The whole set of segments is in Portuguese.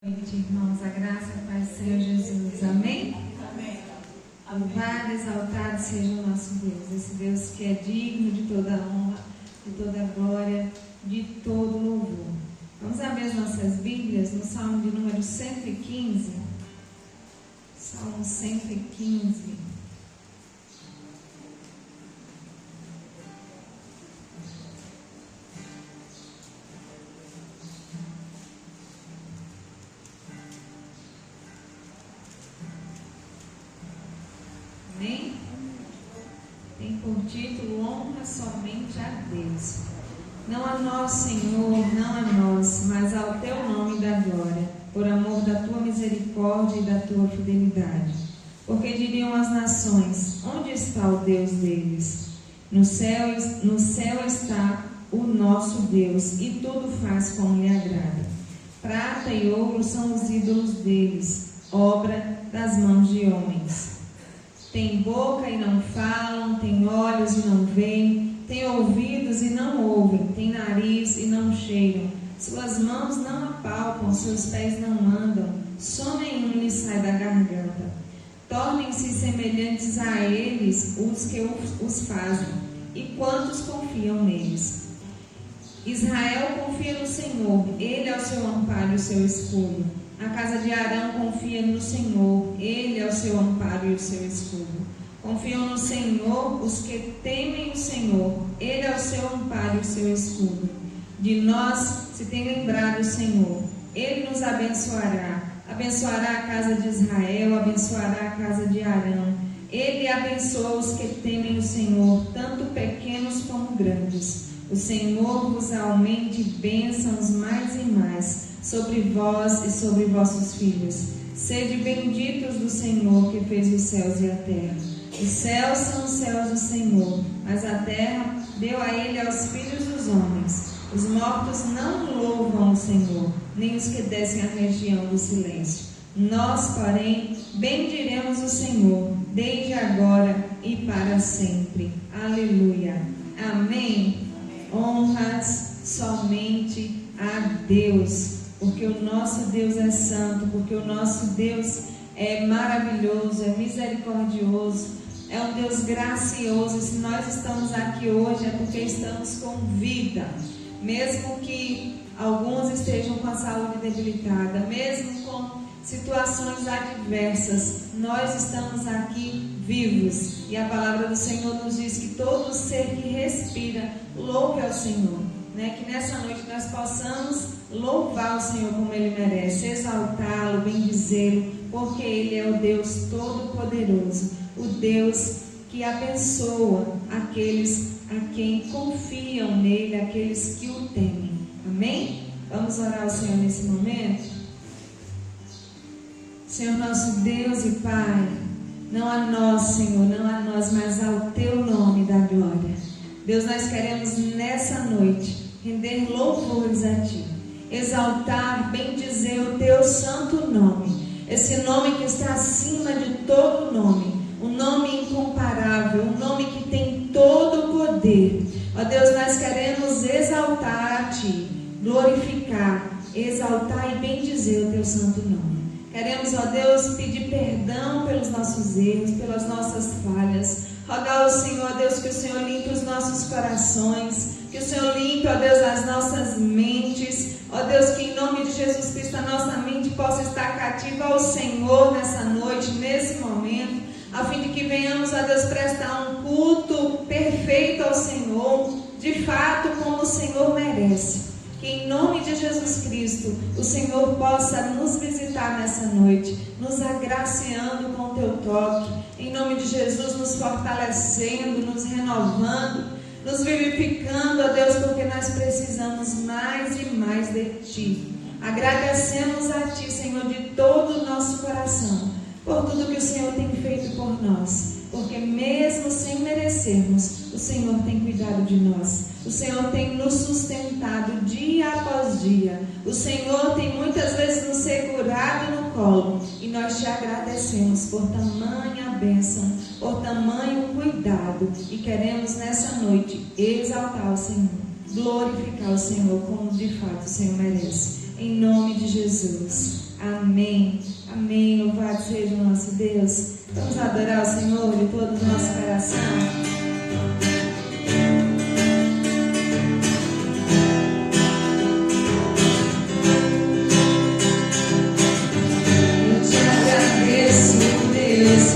Noite, irmãos, a graça e a paz do Senhor Jesus, amém? Amém. Louvado, exaltado seja o nosso Deus, esse Deus que é digno de toda honra, de toda glória, de todo louvor. Vamos abrir as nossas Bíblias no Salmo de número 115. Salmo 115. Amém? Tem por título: honra somente a Deus. Não a nós, Senhor, não a nós, mas ao teu nome da glória, por amor da tua misericórdia e da tua fidelidade. Porque diriam as nações: onde está o Deus deles? No céu está o nosso Deus, e tudo faz como lhe agrada. Prata e ouro são os ídolos deles, obra das mãos de homens. Tem boca e não falam, tem olhos e não veem, tem ouvidos e não ouvem, tem nariz e não cheiram, suas mãos não apalpam, seus pés não andam, som nenhum lhes sai da garganta. Tornem-se semelhantes a eles os que os fazem, e quantos confiam neles. Israel confia no Senhor, ele é o seu amparo e o seu escudo. A casa de Arão confia no Senhor, ele é o seu amparo e o seu escudo. Confiam no Senhor os que temem o Senhor, ele é o seu amparo e o seu escudo. De nós se tem lembrado o Senhor, ele nos abençoará. Abençoará a casa de Israel, abençoará a casa de Arão. Ele abençoa os que temem o Senhor, tanto pequenos como grandes. O Senhor vos aumente bênçãos mais e mais sobre vós e sobre vossos filhos. Sede benditos do Senhor que fez os céus e a terra. Os céus são os céus do Senhor, mas a terra deu a ele aos filhos dos homens. Os mortos não louvam o Senhor, nem os que descem a região do silêncio. Nós, porém, bendiremos o Senhor, desde agora e para sempre. Aleluia. Amém. Honras somente a Deus, porque o nosso Deus é santo, porque o nosso Deus é maravilhoso, é misericordioso, é um Deus gracioso. E se nós estamos aqui hoje é porque estamos com vida, mesmo que alguns estejam com a saúde debilitada, mesmo com situações adversas, nós estamos aqui vivos. E a palavra do Senhor nos diz que todo ser que respira louve ao Senhor, né? Que nessa noite nós possamos louvar o Senhor como Ele merece, exaltá-lo, bendizê-lo, porque Ele é o Deus Todo-Poderoso, o Deus que abençoa aqueles a quem confiam nele, aqueles que o temem. Amém? Vamos orar ao Senhor nesse momento? Senhor nosso Deus e Pai, não a nós, Senhor, não a nós, mas ao Teu nome da glória. Deus, nós queremos nessa noite render louvores a Ti, exaltar, bendizer o Teu santo nome, esse nome que está acima de todo nome, um nome incomparável, um nome que tem todo o poder. Ó Deus, nós queremos exaltar a Ti, glorificar, exaltar e bendizer o Teu santo nome. Queremos, ó Deus, pedir perdão pelos nossos erros, pelas nossas falhas. Rogar ao Senhor, ó Deus, que o Senhor limpe os nossos corações, que o Senhor limpe, ó Deus, as nossas mentes. Ó Deus, que em nome de Jesus Cristo a nossa mente possa estar cativa ao Senhor nessa noite, nesse momento, a fim de que venhamos, ó Deus, prestar um culto perfeito ao Senhor, de fato como o Senhor merece. Que em nome de Jesus Cristo o Senhor possa nos visitar nessa noite, nos agraciando com o Teu toque, em nome de Jesus, nos fortalecendo, nos renovando, nos vivificando, ó Deus, porque nós precisamos mais e mais de Ti. Agradecemos a Ti, Senhor, de todo o nosso coração, por tudo que o Senhor tem feito por nós, porque mesmo sem merecermos, o Senhor tem cuidado de nós. O Senhor tem nos sustentado dia após dia. O Senhor tem muitas vezes nos segurado no colo. E nós Te agradecemos por tamanha bênção, por tamanho cuidado. E queremos nessa noite exaltar o Senhor, glorificar o Senhor como de fato o Senhor merece. em nome de Jesus. Amém. Amém. Louvado seja o nosso Deus. Vamos adorar o Senhor de todo o nosso coração.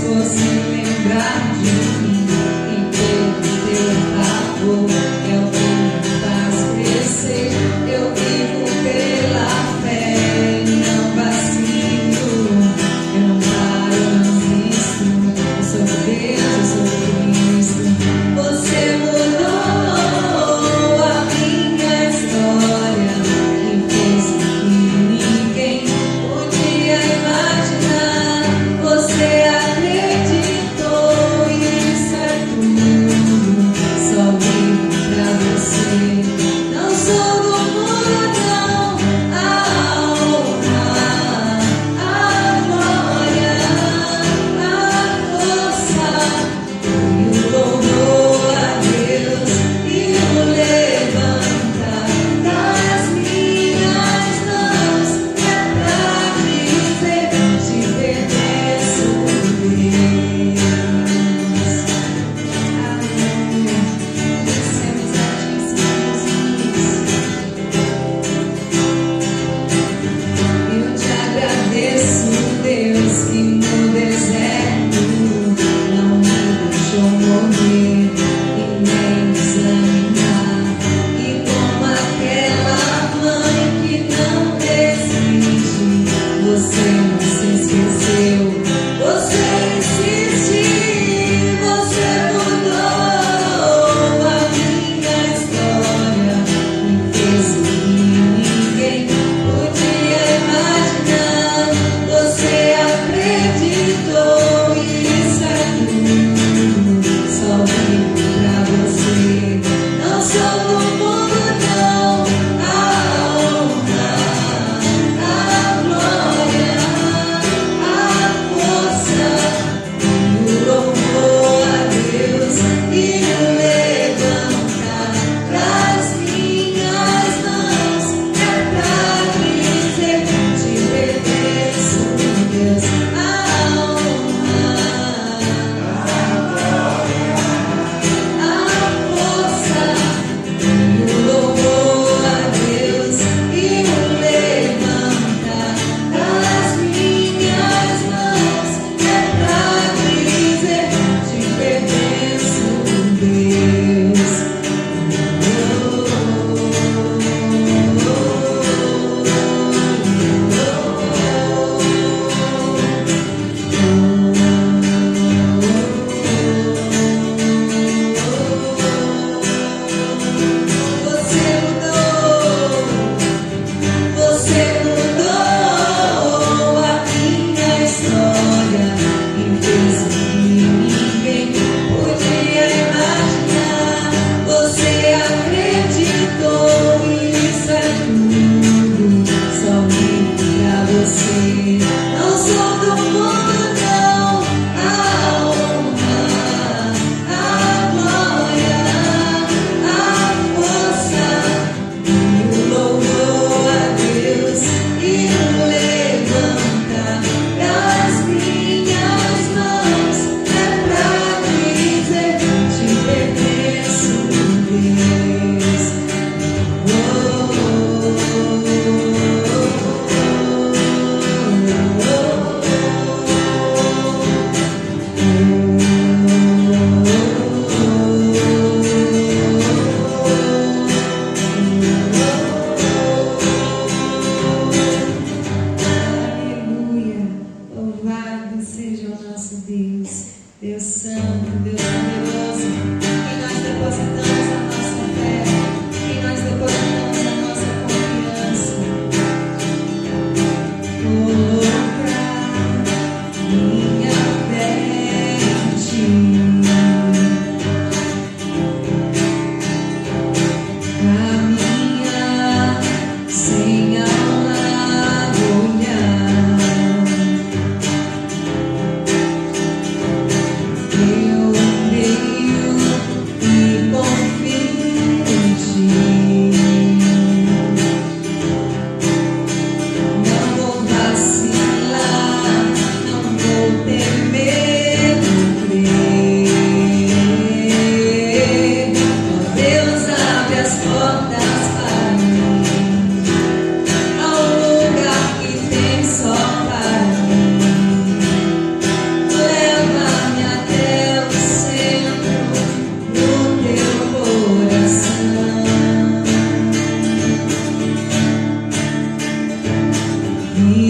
Por se lembrar de mim e pelo teu favor é o que me faz crescer. Eu vivo pela fé e não vacilo, eu não paro, não desisto. Eu sou de Deus, eu sou de Cristo. Você mudou a minha história e fez o que ninguém podia imaginar. Você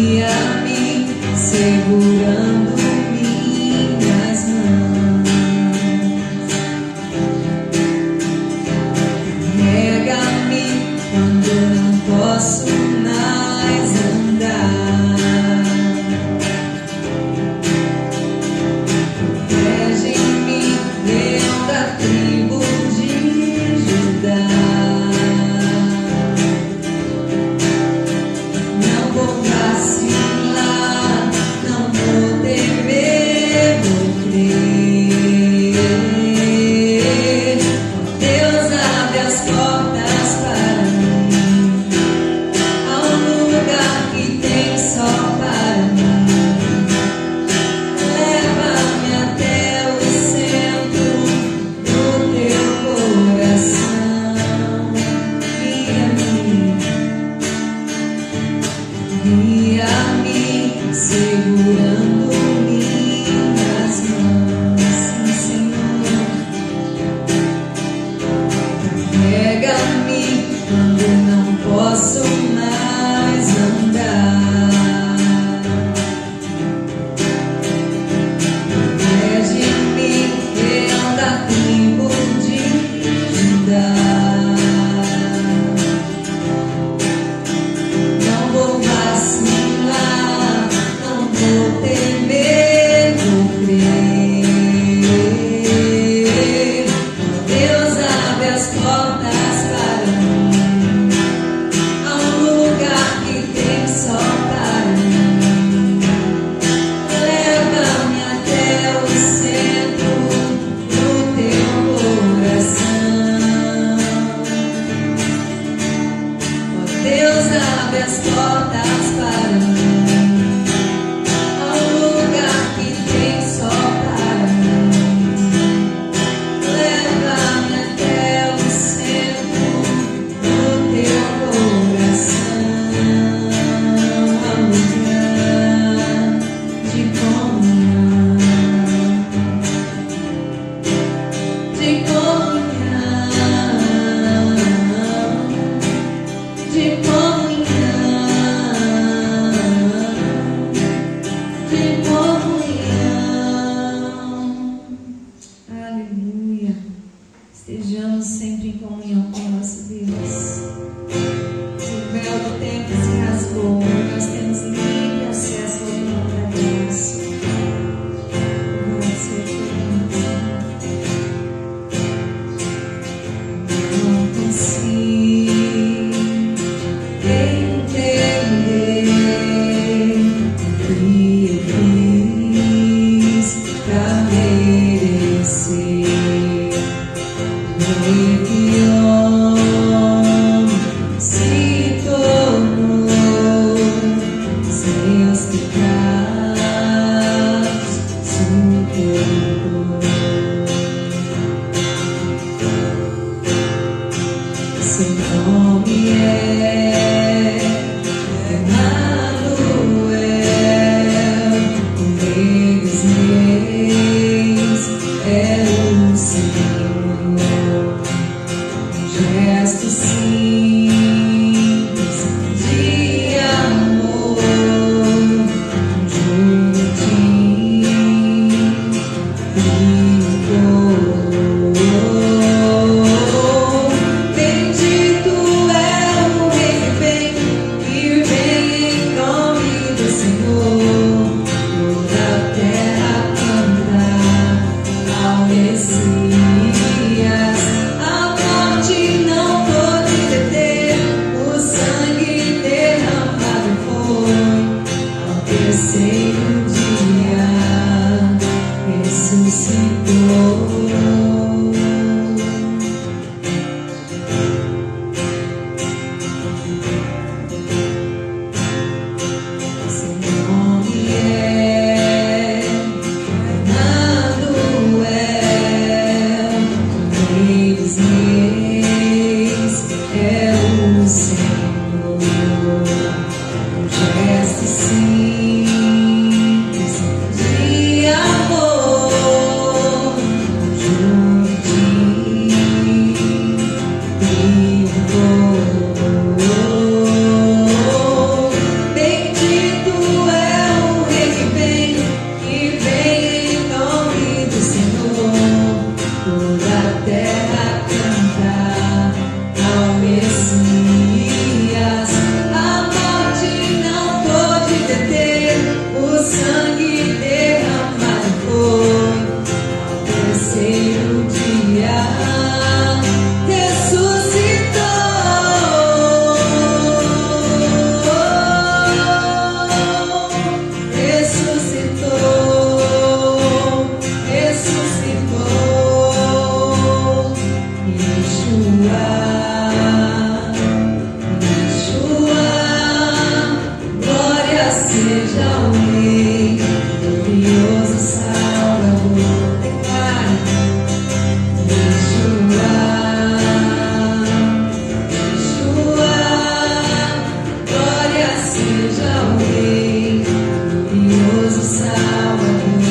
guia-me segurando minhas mãos. Carrega-me quando não posso mais andar. Protege-me, leão da tribo de Judá. Não vou vacilar, não vou temer, vou crer. Ó Deus, abre as portas para mim, a um lugar que tem só para mim. Leva-me até o centro do teu coração. Guia-me, segurando minhas mãos. Sim, Senhor. Carrega-me quando não posso mais andar. Protege-me, leão da tribo de Judá. Não vou vacilar, não vou temer, vou crer. Ó Deus, abre as portas para mim, a um lugar que tem só para mim. Leva-me até o centro do teu coração. Ó Deus, abre as portas para mim, a um lugar que tem só para mim. Leva-me até o centro do teu coração, a um lugar de comunhão, de comunhão, de comunhão. Aleluia. Estejamos sempre em comunhão com o nosso Deus. O véu do templo se rasgou, nós temos livre acesso ao trono da graça. Louvado seja o teu nome, Senhor. Não consigo entender o que eu fiz pra merecer. Que homem se tornou, seus pecados superou. Seu nome é Emanuel, o Rei dos Reis é o Senhor. Gesto simples de amor, juntinho seja o Rei, glorioso Salvador. Declare, Yeshua, Yeshua, glória seja o Rei, glorioso Salvador.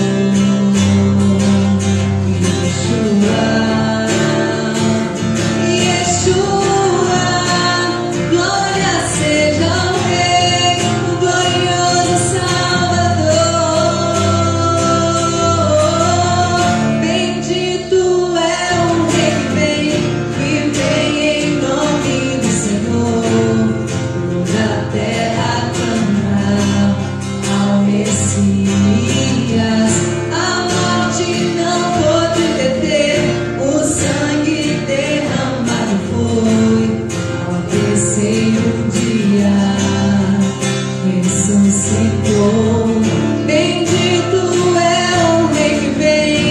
Yeshua, Yeshua, glória seja o Rei, o glorioso Salvador. Bendito é o Rei que vem em nome do Senhor. Toda a terra clama ao Messias. A morte não pôde deter, o sangue derramado foi. Ao terceiro dia ressuscitou. Bendito é o Rei que vem,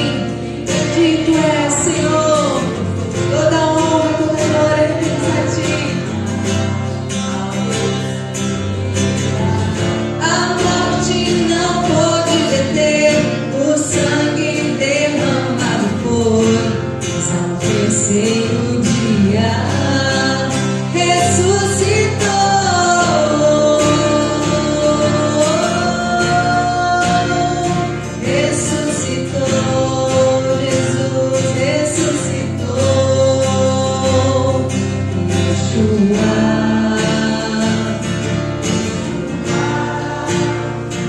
bendito é, Senhor. Toda honra, toda glória pertence a ti. A morte não pôde deter, o sangue derramado foi. Mas ao terceiro dia ressuscitou. Ressuscitou, Jesus ressuscitou. Yeshua,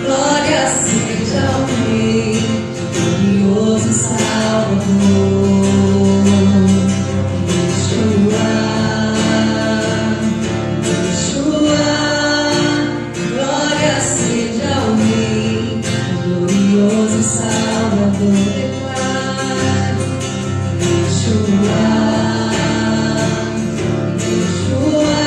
glória seja o Rei, glorioso Salvador. Yeshua, Yeshua, glória seja o Rei, glorioso Salvador. Declare, Yeshua, Yeshua,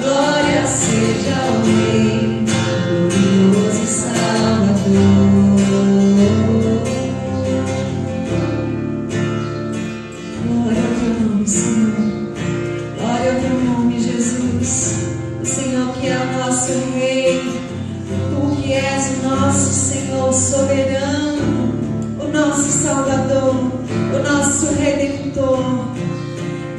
glória seja o Rei, glorioso Salvador. Glória ao teu nome, Senhor. Glória ao teu nome, Jesus. O Senhor que é o nosso Rei, tu que és o nosso Senhor soberano, o nosso Salvador, o nosso Redentor.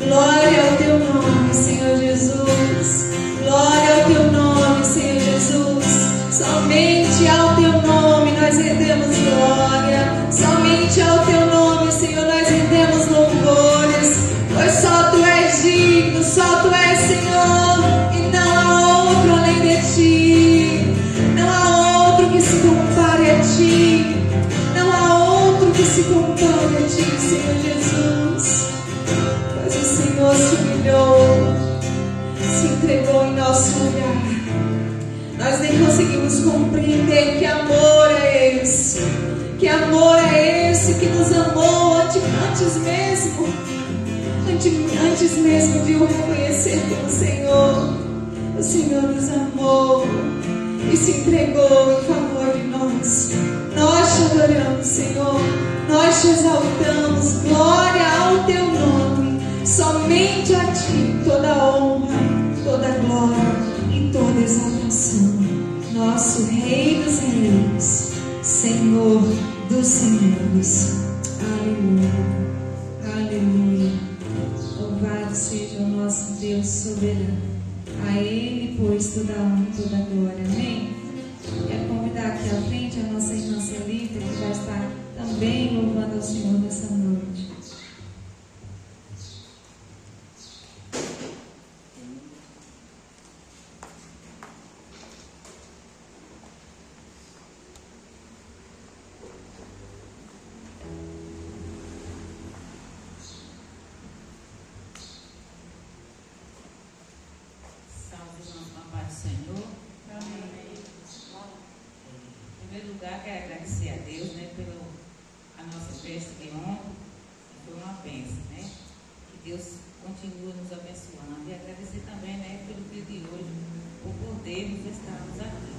Glória ao teu nome, Senhor Jesus. Glória ao teu nome, Senhor Jesus. Somente ao teu nome nós rendemos glória. Somente ao teu nome, Senhor, nós rendemos louvores. Pois só tu és digno, só tu és Senhor, e não há outro além de ti. Não há outro que se compare a ti. Não há outro que se compare a ti, Senhor Jesus. Pois o Senhor se humilhou, se entregou em nosso lugar. Nós nem conseguimos compreender que amor é esse. Que amor é esse que nos amou antes mesmo de o reconhecer como Senhor. O Senhor nos amou e se entregou em favor de nós. Nós te adoramos, Senhor. Nós te exaltamos. Glória ao teu nome. Somente a ti toda honra, toda glória e toda exaltação. Nosso Rei dos Reis, Senhor dos Senhores. Aleluia. Aleluia. Louvado seja o nosso Deus soberano. A Ele, pois, toda honra e toda glória. Amém? Quero convidar aqui à frente a nossa irmã Celita, que vai estar também louvando ao Senhor nessa noite. Senhor. Amém. Em primeiro lugar, quero agradecer a Deus, né, pela nossa festa de ontem. Foi uma bênção, né? Que Deus continue nos abençoando. E agradecer também, né, pelo dia de hoje, por podermos estarmos aqui.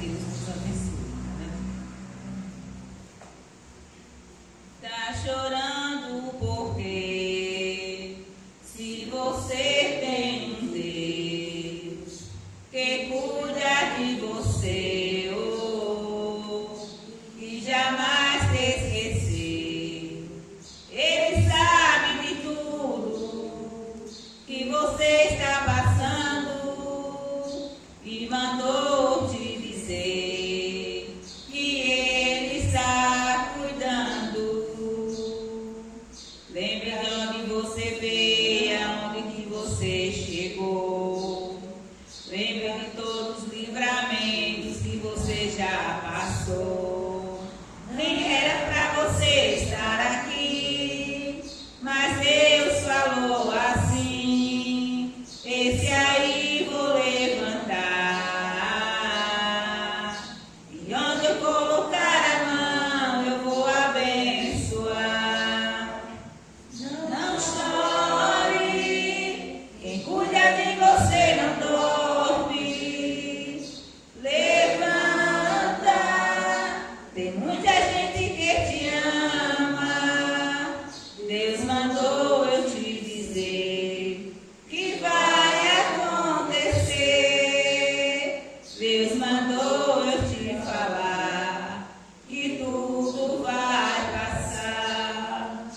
Deus nos abençoe. Né? Tá chorando porque se você tem um Deus que cuida de você. Senhor e jamais te esquecer. Ele sabe de tudo que você está passando e mandou te dizer que Ele está cuidando. Lembre de onde você veio, aonde que você chegou. Lembre de todos os livramentos que você já passou. Nem era para você estar aqui, mas Deus falou assim: esse aí vou levantar, e onde eu colocar a mão eu vou abençoar. Não chore, quem cuida de você não dorme. Levanta, tem muita gente que te ama. Deus mandou eu te dizer que vai acontecer. Deus mandou eu te falar que tudo vai passar.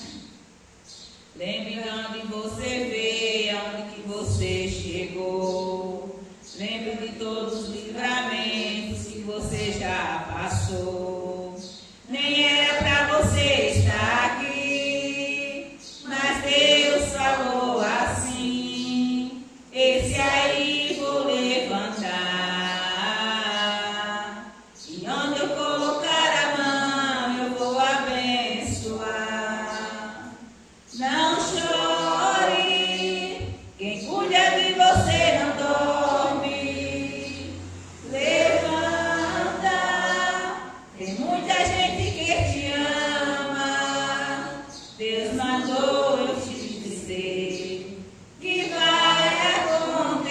Lembre de onde você veio, aonde que você chegou. Lembre de todos os livramentos que você já passou. Nem era para você estar aqui, mas Deus falou assim: esse aí vou levantar, e onde eu colocar a mão eu vou abençoar. Não chore, quem cuida de você não dorme. Levanta, tem muita gente que te ama. Deus mandou eu te dizer que vai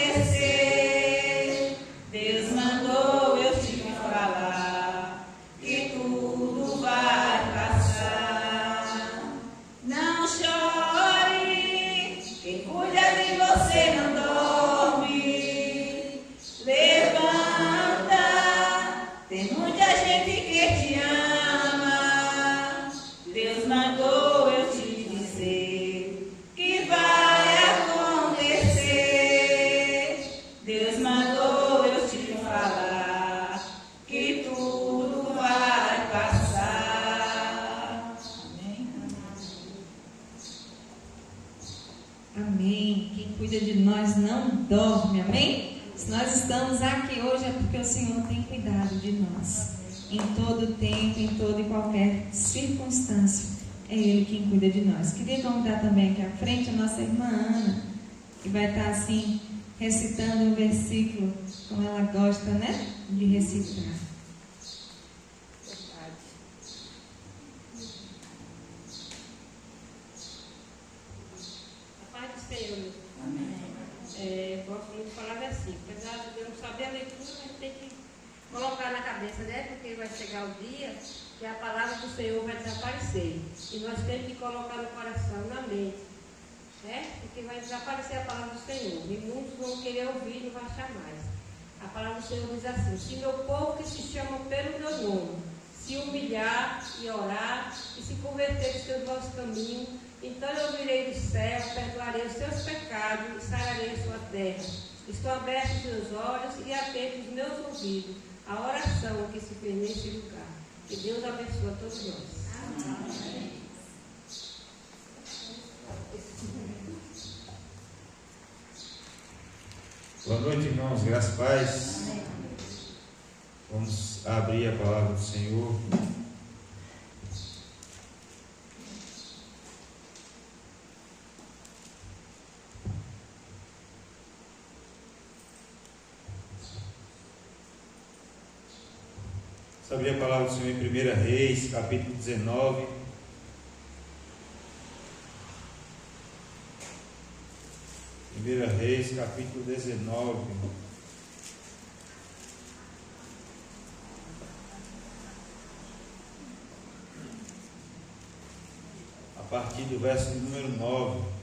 acontecer. Deus mandou eu te falar que tudo vai passar. Não chore, quem cuida de você não dorme. Levanta, tem muita gente que te ama. Deus mandou eu te dizer que vai acontecer. Deus mandou eu te falar que tudo vai passar. Amém. Amém. Quem cuida de nós não dorme. Amém? Se nós estamos aqui hoje é porque o Senhor tem cuidado de nós. Em todo tempo, em toda e qualquer circunstância, é Ele quem cuida de nós. Queria convidar também aqui à frente a nossa irmã Ana, que vai estar assim, recitando um versículo, como ela gosta, né? De recitar. A paz do Senhor. Gosto muito de falar versículo. Apesar de eu não saber a leitura, a gente tem que colocar na cabeça, né? Porque vai chegar o dia que a palavra do Senhor vai desaparecer. E nós temos que colocar no coração, na mente, né? Porque vai desaparecer a palavra do Senhor. E muitos vão querer ouvir e não vai achar mais. A palavra do Senhor diz assim: se meu povo que se chama pelo meu nome se humilhar e orar e se converter dos seus maus caminhos, então eu virei do céu, perdoarei os seus pecados e sararei a sua terra. Estão abertos os meus olhos e atentos os meus ouvidos à oração que se fez nesse lugar. Que Deus abençoe a todos nós. Amém. Boa noite, irmãos. Graças e paz. Vamos abrir a palavra do Senhor. Vamos abrir a palavra do Senhor em 1 Reis, capítulo 19. Reis, capítulo 19. A partir do verso número 9.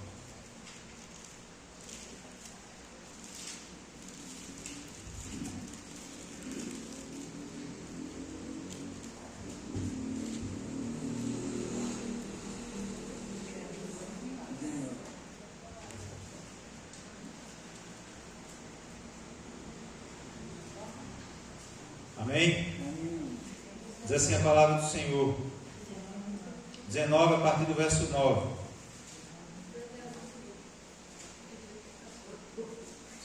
Amém? Diz assim a palavra do Senhor. 19, a partir do verso 9.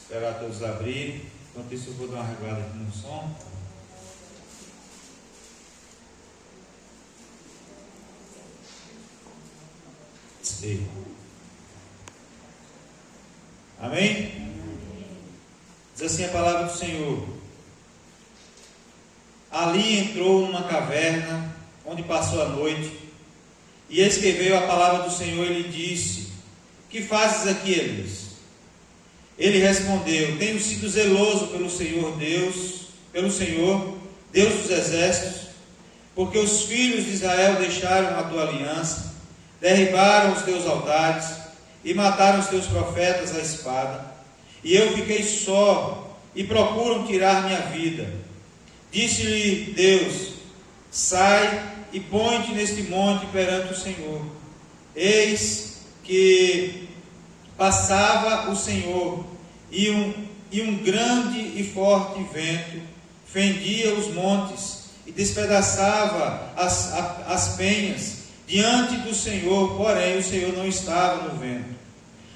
Esperar todos abrirem. Enquanto isso eu vou dar uma reglada aqui no som. Sim. Amém? Diz assim a palavra do Senhor. Ali entrou numa caverna, onde passou a noite, e eis que veio a palavra do Senhor e lhe disse: que fazes aqui, Elias? Ele respondeu: tenho sido zeloso pelo Senhor Deus, Deus dos exércitos, porque os filhos de Israel deixaram a tua aliança, derribaram os teus altares e mataram os teus profetas à espada, e eu fiquei só e procuram tirar minha vida. Disse-lhe Deus: sai e põe-te neste monte perante o Senhor. Eis que passava o Senhor, e um grande e forte vento fendia os montes e despedaçava as penhas diante do Senhor, porém o Senhor não estava no vento.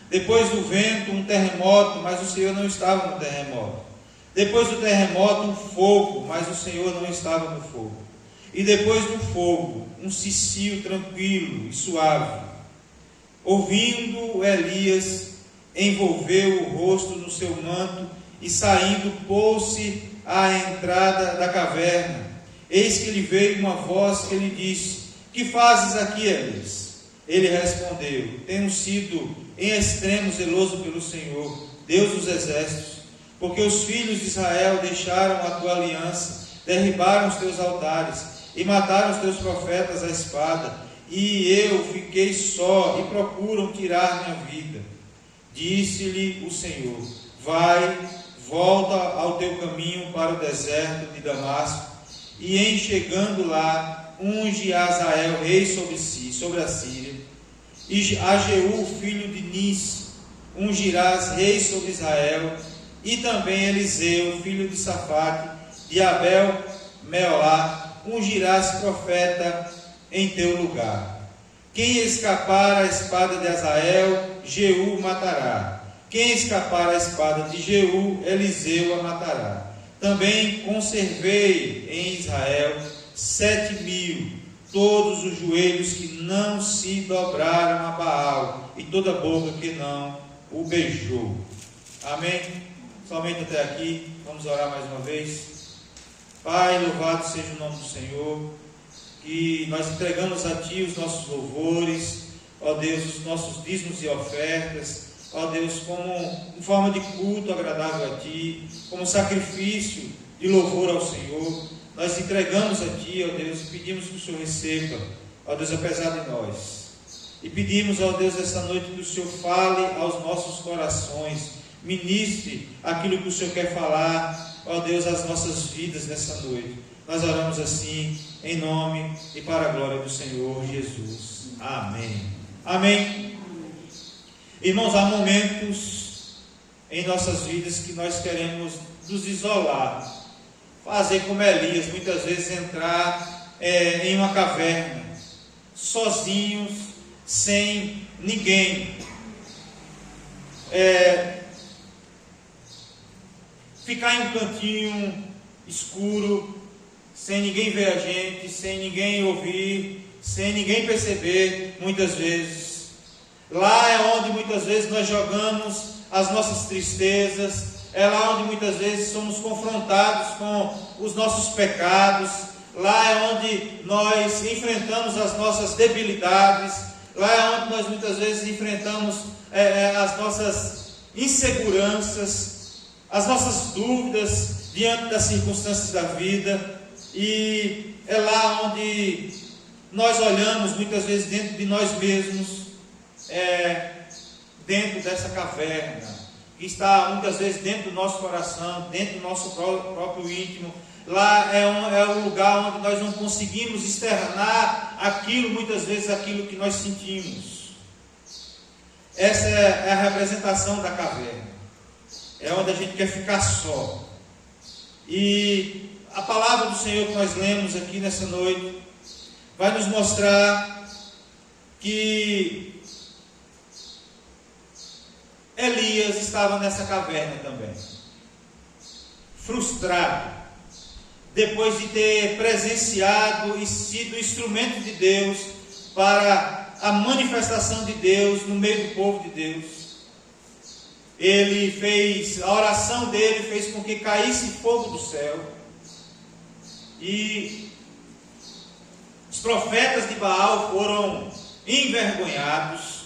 Depois do vento um terremoto, mas o Senhor não estava no terremoto. Depois do terremoto um fogo, mas o Senhor não estava no fogo. E depois do fogo um cicio tranquilo e suave. Ouvindo, Elias envolveu o rosto no seu manto e saindo pôs-se à entrada da caverna. Eis que lhe veio uma voz que lhe disse: que fazes aqui, Elias? Ele respondeu: tenho sido em extremo zeloso pelo Senhor, Deus dos exércitos, porque os filhos de Israel deixaram a tua aliança, derribaram os teus altares e mataram os teus profetas à espada, e eu fiquei só e procuram tirar minha vida. Disse-lhe o Senhor: vai, volta ao teu caminho para o deserto de Damasco, e em chegando lá, unge a Azael rei sobre a Síria, e a Jeú filho de Nis ungirás rei sobre Israel, e também Eliseu filho de Safate de Abel Meolá ungirás profeta em teu lugar. Quem escapar à espada de Azael, Jeú matará. Quem escapar à espada de Jeú, Eliseu a matará. Também conservei em Israel 7.000, todos os joelhos que não se dobraram a Baal, e toda boca que não o beijou. Amém? Somente até aqui. Vamos orar mais uma vez. Pai, louvado seja o nome do Senhor, que nós entregamos a Ti os nossos louvores, ó Deus, os nossos dízimos e ofertas, ó Deus, como em forma de culto agradável a Ti, como sacrifício de louvor ao Senhor. Nós entregamos a Ti, ó Deus, e pedimos que o Senhor receba, ó Deus, apesar de nós. E pedimos, ó Deus, esta noite que o Senhor fale aos nossos corações, ministre aquilo que o Senhor quer falar, ó Deus, às nossas vidas nessa noite. Nós oramos assim, em nome e para a glória do Senhor Jesus. Amém. Amém. Irmãos, há momentos em nossas vidas que nós queremos nos isolar, fazer como Elias, muitas vezes entrar em uma caverna, sozinhos, sem ninguém, ficar em um cantinho escuro, sem ninguém ver a gente, sem ninguém ouvir, sem ninguém perceber, muitas vezes. Lá é onde muitas vezes nós jogamos as nossas tristezas, é lá onde muitas vezes somos confrontados com os nossos pecados, lá é onde nós enfrentamos as nossas debilidades, lá é onde nós muitas vezes enfrentamos as nossas inseguranças, as nossas dúvidas diante das circunstâncias da vida, e é lá onde nós olhamos muitas vezes dentro de nós mesmos, dentro dessa caverna, que está muitas vezes dentro do nosso coração, dentro do nosso próprio íntimo. Lá é um lugar onde nós não conseguimos externar muitas vezes aquilo que nós sentimos. Essa é a representação da caverna. É onde a gente quer ficar só. E a palavra do Senhor que nós lemos aqui nessa noite vai nos mostrar que Elias estava nessa caverna também, frustrado, depois de ter presenciado e sido instrumento de Deus para a manifestação de Deus no meio do povo de Deus. Ele fez, a oração dele fez com que caísse fogo do céu, e os profetas de Baal foram envergonhados.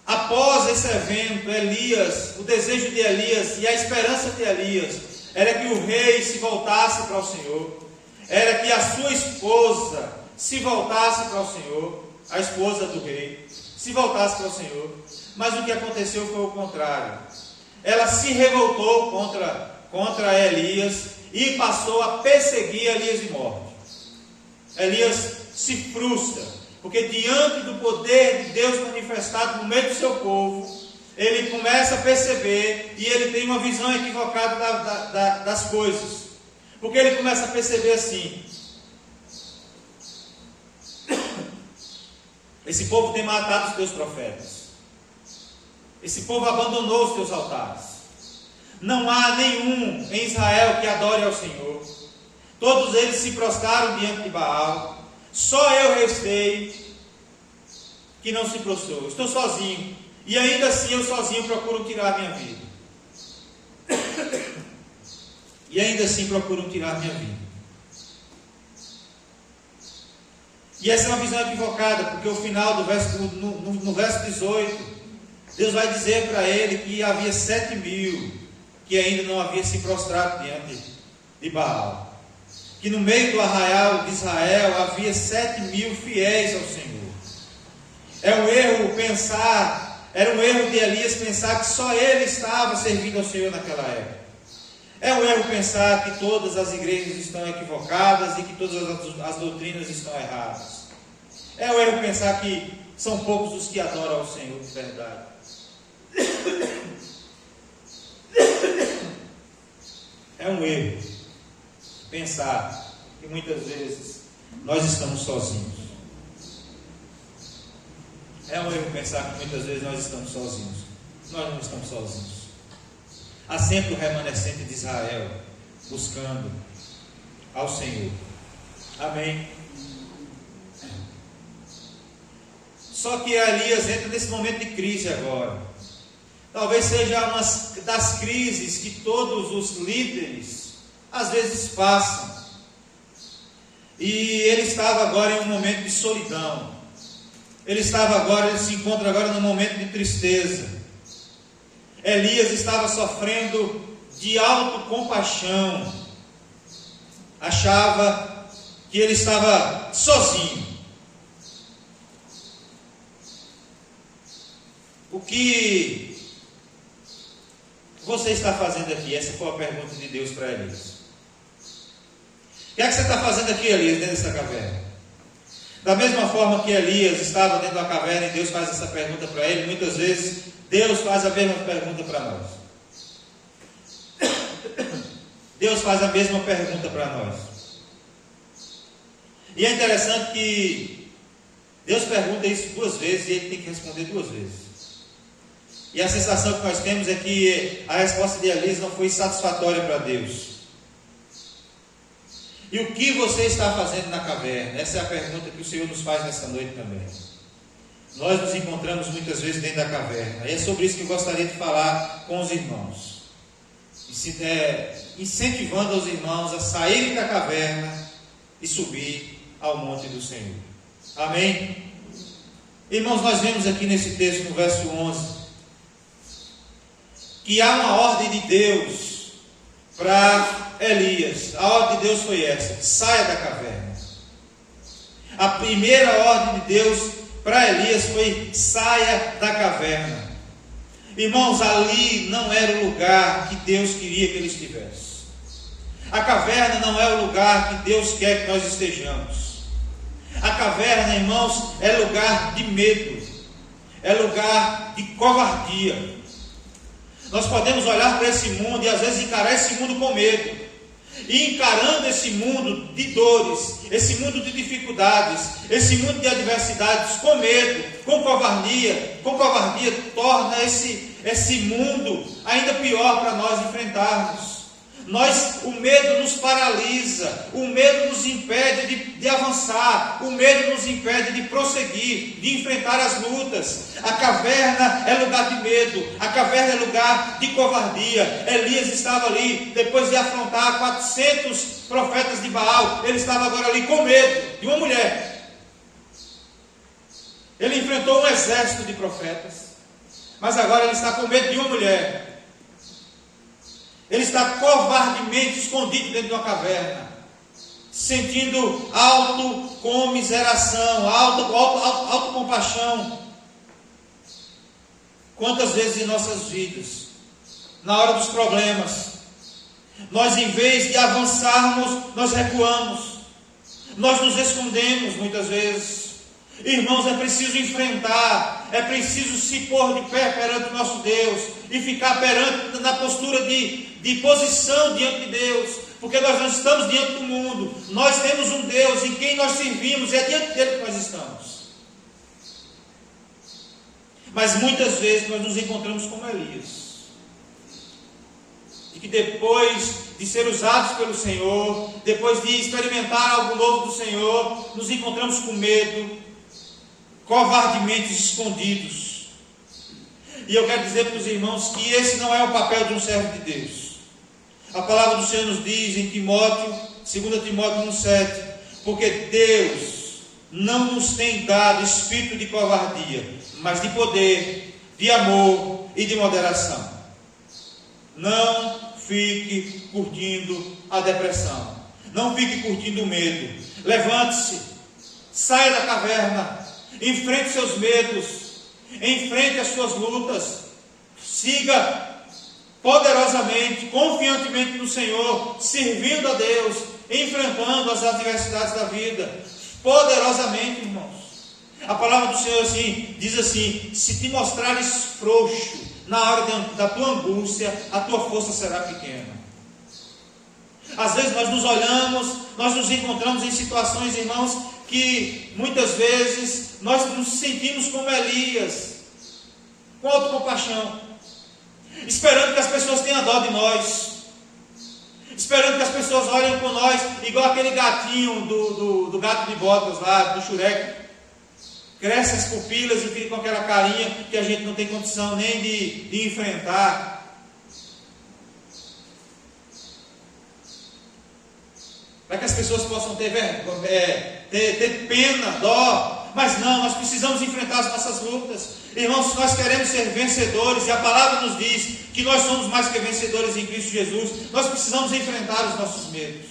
Após esse evento, Elias, o desejo de Elias e a esperança de Elias era que o rei se voltasse para o Senhor, era que a sua esposa se voltasse para o Senhor, a esposa do rei se voltasse para o Senhor. Mas o que aconteceu foi o contrário. Ela se revoltou contra Elias e passou a perseguir Elias de morte. Elias se frustra, porque diante do poder de Deus manifestado no meio do seu povo, ele começa a perceber, e ele tem uma visão equivocada das coisas, porque ele começa a perceber assim: esse povo tem matado os teus profetas, esse povo abandonou os teus altares, não há nenhum em Israel que adore ao Senhor, todos eles se prostraram diante de Baal, só eu restei que não se prostrou, estou sozinho, e ainda assim eu sozinho procuro tirar a minha vida, e ainda assim procuro tirar a minha vida. E essa é uma visão equivocada, porque o final do verso, no verso 18, Deus vai dizer para ele que havia 7.000 que ainda não haviam se prostrado diante de Baal, que no meio do arraial de Israel havia 7.000 fiéis ao Senhor. Era um erro de Elias pensar que só ele estava servindo ao Senhor naquela época. É um erro pensar que todas as igrejas estão equivocadas e que todas as doutrinas estão erradas. É um erro pensar que são poucos os que adoram ao Senhor de verdade. É um erro pensar que muitas vezes nós estamos sozinhos. É um erro pensar que muitas vezes nós estamos sozinhos. Nós não estamos sozinhos. Há sempre o remanescente de Israel buscando ao Senhor. Amém? Só que Elias entra nesse momento de crise agora. Talvez seja uma das crises que todos os líderes às vezes passam. E ele estava agora em um momento de solidão. Ele se encontra agora num momento de tristeza. Elias estava sofrendo de autocompaixão. Achava que ele estava sozinho. O que você está fazendo aqui? Essa foi a pergunta de Deus para Elias. O que é que você está fazendo aqui, Elias, dentro dessa caverna? Da mesma forma que Elias estava dentro da caverna e Deus faz essa pergunta para ele, muitas vezes Deus faz a mesma pergunta para nós. Deus faz a mesma pergunta para nós. E é interessante que Deus pergunta isso 2 vezes e ele tem que responder 2 vezes. E a sensação que nós temos é que a resposta de Elias não foi satisfatória para Deus. E o que você está fazendo na caverna? Essa é a pergunta que o Senhor nos faz nessa noite também. Nós nos encontramos muitas vezes dentro da caverna. E é sobre isso que eu gostaria de falar com os irmãos. Incentivando os irmãos a saírem da caverna e subir ao monte do Senhor. Amém? Irmãos, nós vemos aqui nesse texto, no verso 11, que há uma ordem de Deus para Elias. A ordem de Deus foi essa: saia da caverna. A primeira ordem de Deus para Elias foi: saia da caverna. Irmãos, ali não era o lugar que Deus queria que ele estivesse. A caverna não é o lugar que Deus quer que nós estejamos. A caverna, irmãos, é lugar de medo, é lugar de covardia. Nós podemos olhar para esse mundo e às vezes encarar esse mundo com medo. e encarando esse mundo de dores, esse mundo de dificuldades, esse mundo de adversidades com medo, com covardia, torna esse mundo ainda pior para nós enfrentarmos. O medo nos paralisa, o medo nos impede de avançar, o medo nos impede de prosseguir, de enfrentar as lutas. A caverna é lugar de medo, a caverna é lugar de covardia. Elias estava ali, depois de afrontar 400 profetas de Baal, ele estava agora ali com medo de uma mulher. Ele enfrentou um exército de profetas, mas agora ele está com medo de uma mulher. Ele está covardemente escondido dentro de uma caverna, sentindo autocomiseração, autocompaixão. Quantas vezes em nossas vidas, na hora dos problemas, nós em vez de avançarmos, nós recuamos, nós nos escondemos muitas vezes. Irmãos, é preciso enfrentar, é preciso se pôr de pé perante o nosso Deus e ficar na postura de posição diante de Deus, porque nós não estamos diante do mundo, nós temos um Deus em quem nós servimos, e é diante dele que nós estamos. Mas muitas vezes nós nos encontramos como Elias, de que depois de ser usados pelo Senhor, depois de experimentar algo novo do Senhor, nos encontramos com medo, covardemente escondidos. E eu quero dizer para os irmãos que esse não é o papel de um servo de Deus. A palavra do Senhor nos diz em Timóteo, 2 Timóteo 1,7, porque Deus não nos tem dado espírito de covardia, mas de poder, de amor e de moderação. Não fique curtindo a depressão, não fique curtindo o medo. Levante-se, saia da caverna, enfrente seus medos, enfrente as suas lutas, siga poderosamente, confiantemente no Senhor, servindo a Deus, enfrentando as adversidades da vida, poderosamente, irmãos. A palavra do Senhor diz assim: se te mostrares frouxo na hora da tua angústia, a tua força será pequena. Às vezes nós nos olhamos, nós nos encontramos em situações, irmãos, que muitas vezes nós nos sentimos como Elias, com autocompaixão, esperando que as pessoas tenham dó de nós, esperando que as pessoas olhem por nós, igual aquele gatinho do gato de botas lá, do Shrek, cresce as pupilas e fica com aquela carinha que a gente não tem condição nem de enfrentar. Para que as pessoas possam ter pena, dó. Mas não, nós precisamos enfrentar as nossas lutas. Irmãos, se nós queremos ser vencedores, e a palavra nos diz que nós somos mais que vencedores em Cristo Jesus, nós precisamos enfrentar os nossos medos.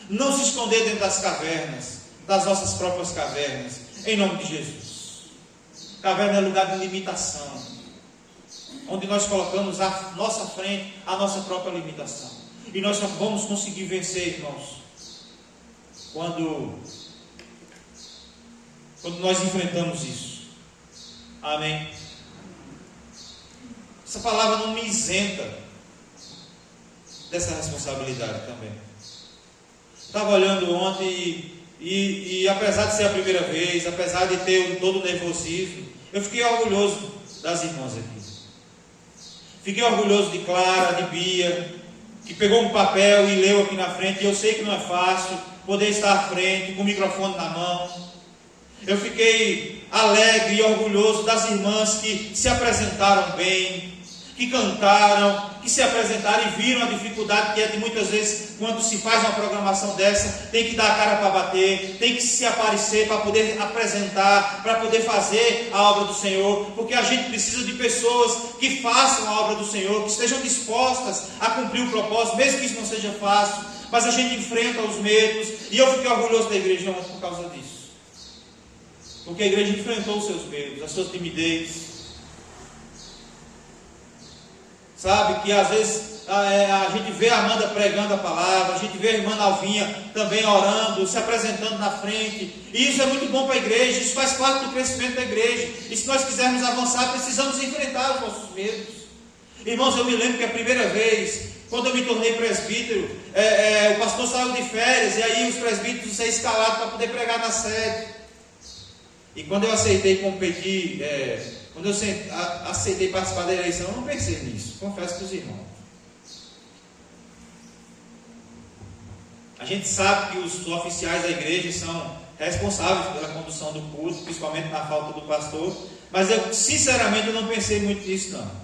Não se esconder dentro das cavernas, das nossas próprias cavernas, em nome de Jesus. Caverna é lugar de limitação, onde nós colocamos à nossa frente a nossa própria limitação. E nós só vamos conseguir vencer, irmãos, quando nós enfrentamos isso. Amém? Essa palavra não me isenta dessa responsabilidade também. Estava olhando ontem e apesar de ser a primeira vez, apesar de ter todo o nervosismo, eu fiquei orgulhoso das irmãs aqui. Fiquei orgulhoso de Clara, de Bia, que pegou um papel e leu aqui na frente. E eu sei que não é fácil poder estar à frente, com o microfone na mão. Eu fiquei alegre e orgulhoso das irmãs que se apresentaram bem, que cantaram, que se apresentaram e viram a dificuldade que é de muitas vezes, quando se faz uma programação dessa, tem que dar a cara para bater, tem que se aparecer para poder apresentar, para poder fazer a obra do Senhor, porque a gente precisa de pessoas que façam a obra do Senhor, que estejam dispostas a cumprir o propósito, mesmo que isso não seja fácil, mas a gente enfrenta os medos, e eu fiquei orgulhoso da igreja por causa disso, porque a igreja enfrentou os seus medos, a sua timidez. Sabe, que às vezes a gente vê a Amanda pregando a palavra, a gente vê a irmã Alvinha também orando, se apresentando na frente, e isso é muito bom para a igreja, isso faz parte do crescimento da igreja, e se nós quisermos avançar, precisamos enfrentar os nossos medos. Irmãos, eu me lembro que a primeira vez, Quando eu me tornei presbítero, o pastor saiu de férias, e aí os presbíteros são escalados para poder pregar na sede. E quando eu aceitei competir, quando eu aceitei participar da eleição, eu não pensei nisso, confesso para os irmãos. A gente sabe que os oficiais da igreja são responsáveis pela condução do culto, principalmente na falta do pastor, mas eu, sinceramente, eu não pensei muito nisso, não.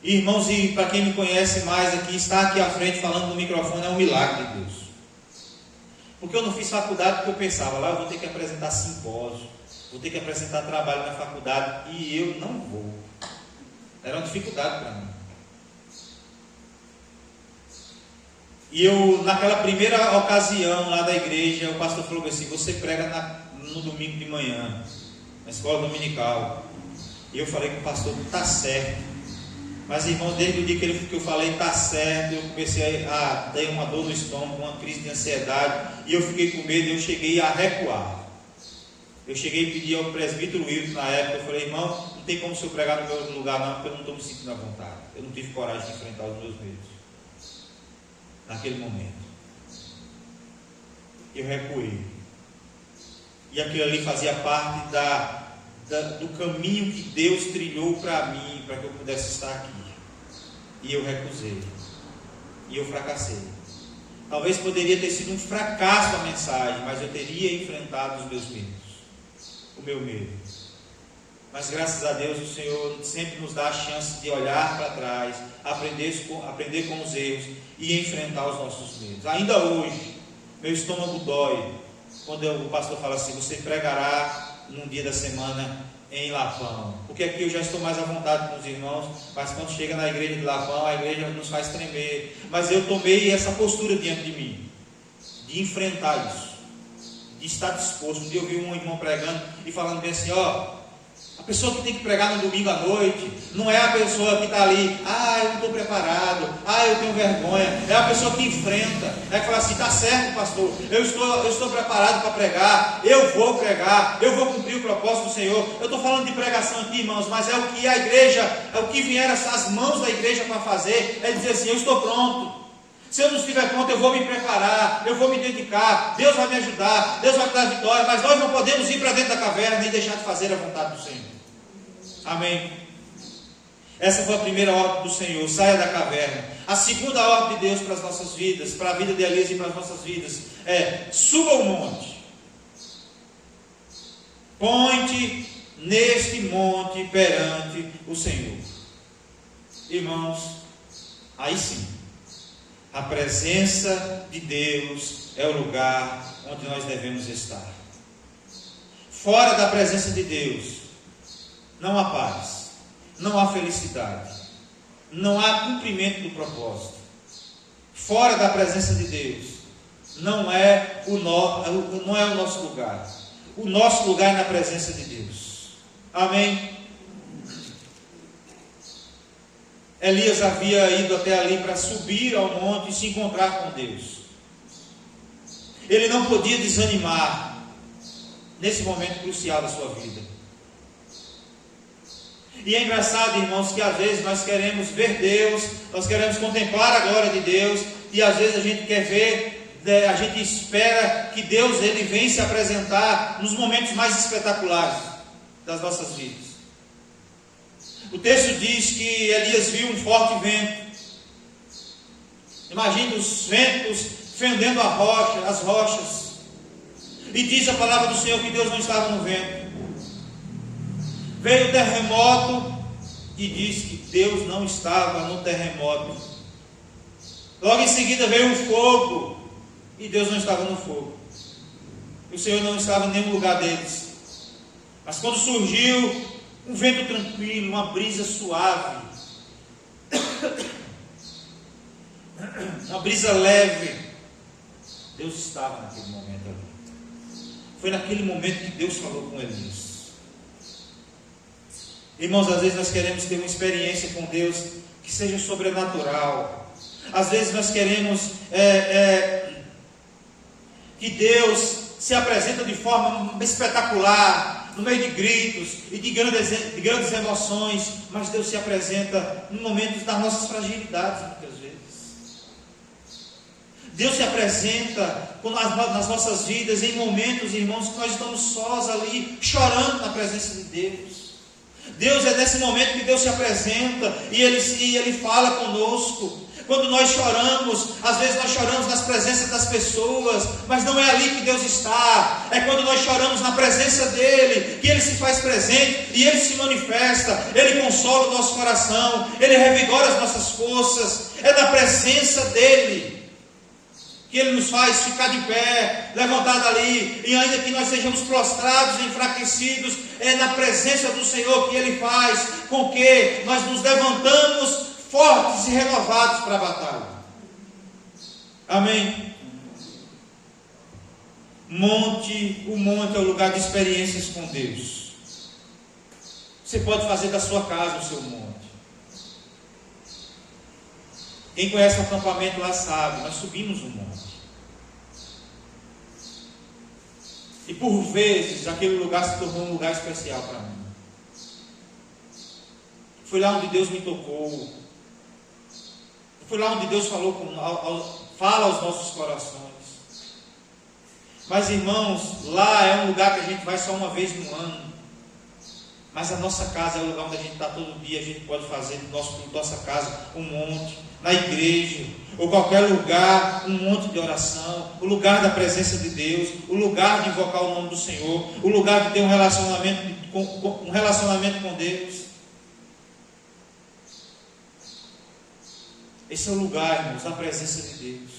Irmãos, e para quem me conhece mais aqui, estar aqui à frente falando no microfone é um milagre de Deus. Porque eu não fiz faculdade porque eu pensava, lá eu vou ter que apresentar simpósio, vou ter que apresentar trabalho na faculdade, e eu não vou. Era uma dificuldade para mim. E eu, naquela primeira ocasião lá da igreja, o pastor falou assim: você prega no domingo de manhã, na escola dominical. E eu falei com o pastor: está certo. Mas, irmão, desde o dia que eu falei está certo, eu comecei a ter uma dor no estômago, uma crise de ansiedade, e eu fiquei com medo, e eu cheguei a recuar. Eu cheguei e pedi ao presbítero Wilton na época, eu falei: irmão, não tem como o senhor pregar no meu lugar não, porque eu não estou me sentindo à vontade. Eu não tive coragem de enfrentar os meus medos. Naquele momento eu recuei, e aquilo ali fazia parte do caminho que Deus trilhou para mim, para que eu pudesse estar aqui, e eu recusei, e eu fracassei. Talvez poderia ter sido um fracasso a mensagem, mas eu teria enfrentado os meus medos, o meu medo. Mas graças a Deus o Senhor sempre nos dá a chance de olhar para trás, aprender com os erros e enfrentar os nossos medos. Ainda hoje, meu estômago dói quando o pastor fala assim: você pregará num dia da semana em Lapão. Porque aqui eu já estou mais à vontade com os irmãos, mas quando chega na igreja de Lapão, a igreja nos faz tremer. Mas eu tomei essa postura diante de mim, de enfrentar isso, de estar disposto. Um dia eu vi um irmão pregando e falando bem assim: a pessoa que tem que pregar no domingo à noite não é a pessoa que está ali, eu não estou preparado, eu tenho vergonha. É a pessoa que enfrenta, que fala assim: está certo, pastor, eu estou preparado para pregar, eu vou pregar, eu vou cumprir o propósito do Senhor. Eu estou falando de pregação aqui, irmãos, mas é o que a igreja, é o que vieram as mãos da igreja para fazer, é dizer assim: eu estou pronto. Se eu não estiver pronto, eu vou me preparar, eu vou me dedicar, Deus vai me ajudar, Deus vai me dar vitória, mas nós não podemos ir para dentro da caverna e deixar de fazer a vontade do Senhor. Amém? Essa foi a primeira ordem do Senhor: saia da caverna. A segunda ordem de Deus para as nossas vidas, para a vida de Elias e para as nossas vidas, é: suba o monte. Ponte neste monte perante o Senhor. Irmãos, aí sim, a presença de Deus é o lugar onde nós devemos estar. Fora da presença de Deus não há paz, não há felicidade, não há cumprimento do propósito. Fora da presença de Deus não é o nosso lugar. O nosso lugar é na presença de Deus. Amém? Elias havia ido até ali para subir ao monte e se encontrar com Deus. Ele não podia desanimar nesse momento crucial da sua vida. E é engraçado, irmãos, que às vezes nós queremos ver Deus, nós queremos contemplar a glória de Deus, e às vezes a gente quer ver, a gente espera que Deus ele venha se apresentar nos momentos mais espetaculares das nossas vidas. O texto diz que Elias viu um forte vento. Imagina os ventos fendendo as rochas. E diz a palavra do Senhor que Deus não estava no vento. Veio o terremoto e diz que Deus não estava no terremoto. Logo em seguida veio o fogo e Deus não estava no fogo. O Senhor não estava em nenhum lugar deles. Mas quando surgiu um vento tranquilo, uma brisa suave, uma brisa leve, Deus estava naquele momento ali. Foi naquele momento que Deus falou com Elias. Irmãos, às vezes nós queremos ter uma experiência com Deus que seja sobrenatural. Às vezes nós queremos que Deus se apresenta de forma espetacular, no meio de gritos e de grandes emoções, mas Deus se apresenta no momento das nossas fragilidades, muitas vezes. Deus se apresenta nas nossas vidas em momentos, irmãos, que nós estamos sós ali, chorando na presença de Deus. Deus é nesse momento que Deus se apresenta e Ele fala conosco. Quando nós choramos, às vezes nós choramos nas presenças das pessoas, mas não é ali que Deus está. É quando nós choramos na presença dEle, que Ele se faz presente e Ele se manifesta. Ele consola o nosso coração, Ele revigora as nossas forças. É na presença dEle que Ele nos faz ficar de pé, levantado ali, e ainda que nós sejamos prostrados, enfraquecidos, é na presença do Senhor que Ele faz com que nós nos levantamos fortes e renovados para a batalha. Amém? O monte é o lugar de experiências com Deus. Você pode fazer da sua casa o seu monte. Quem conhece o acampamento lá sabe, nós subimos o monte. E por vezes aquele lugar se tornou um lugar especial para mim. Foi lá onde Deus me tocou. Foi lá onde Deus fala aos nossos corações. Mas irmãos, lá é um lugar que a gente vai só uma vez no ano. Mas a nossa casa é o lugar onde a gente está todo dia. A gente pode fazer do nossa casa um monte, na igreja, ou qualquer lugar, um monte de oração, o lugar da presença de Deus, o lugar de invocar o nome do Senhor, o lugar de ter um relacionamento com Deus. Esse é o lugar, irmãos, da presença de Deus.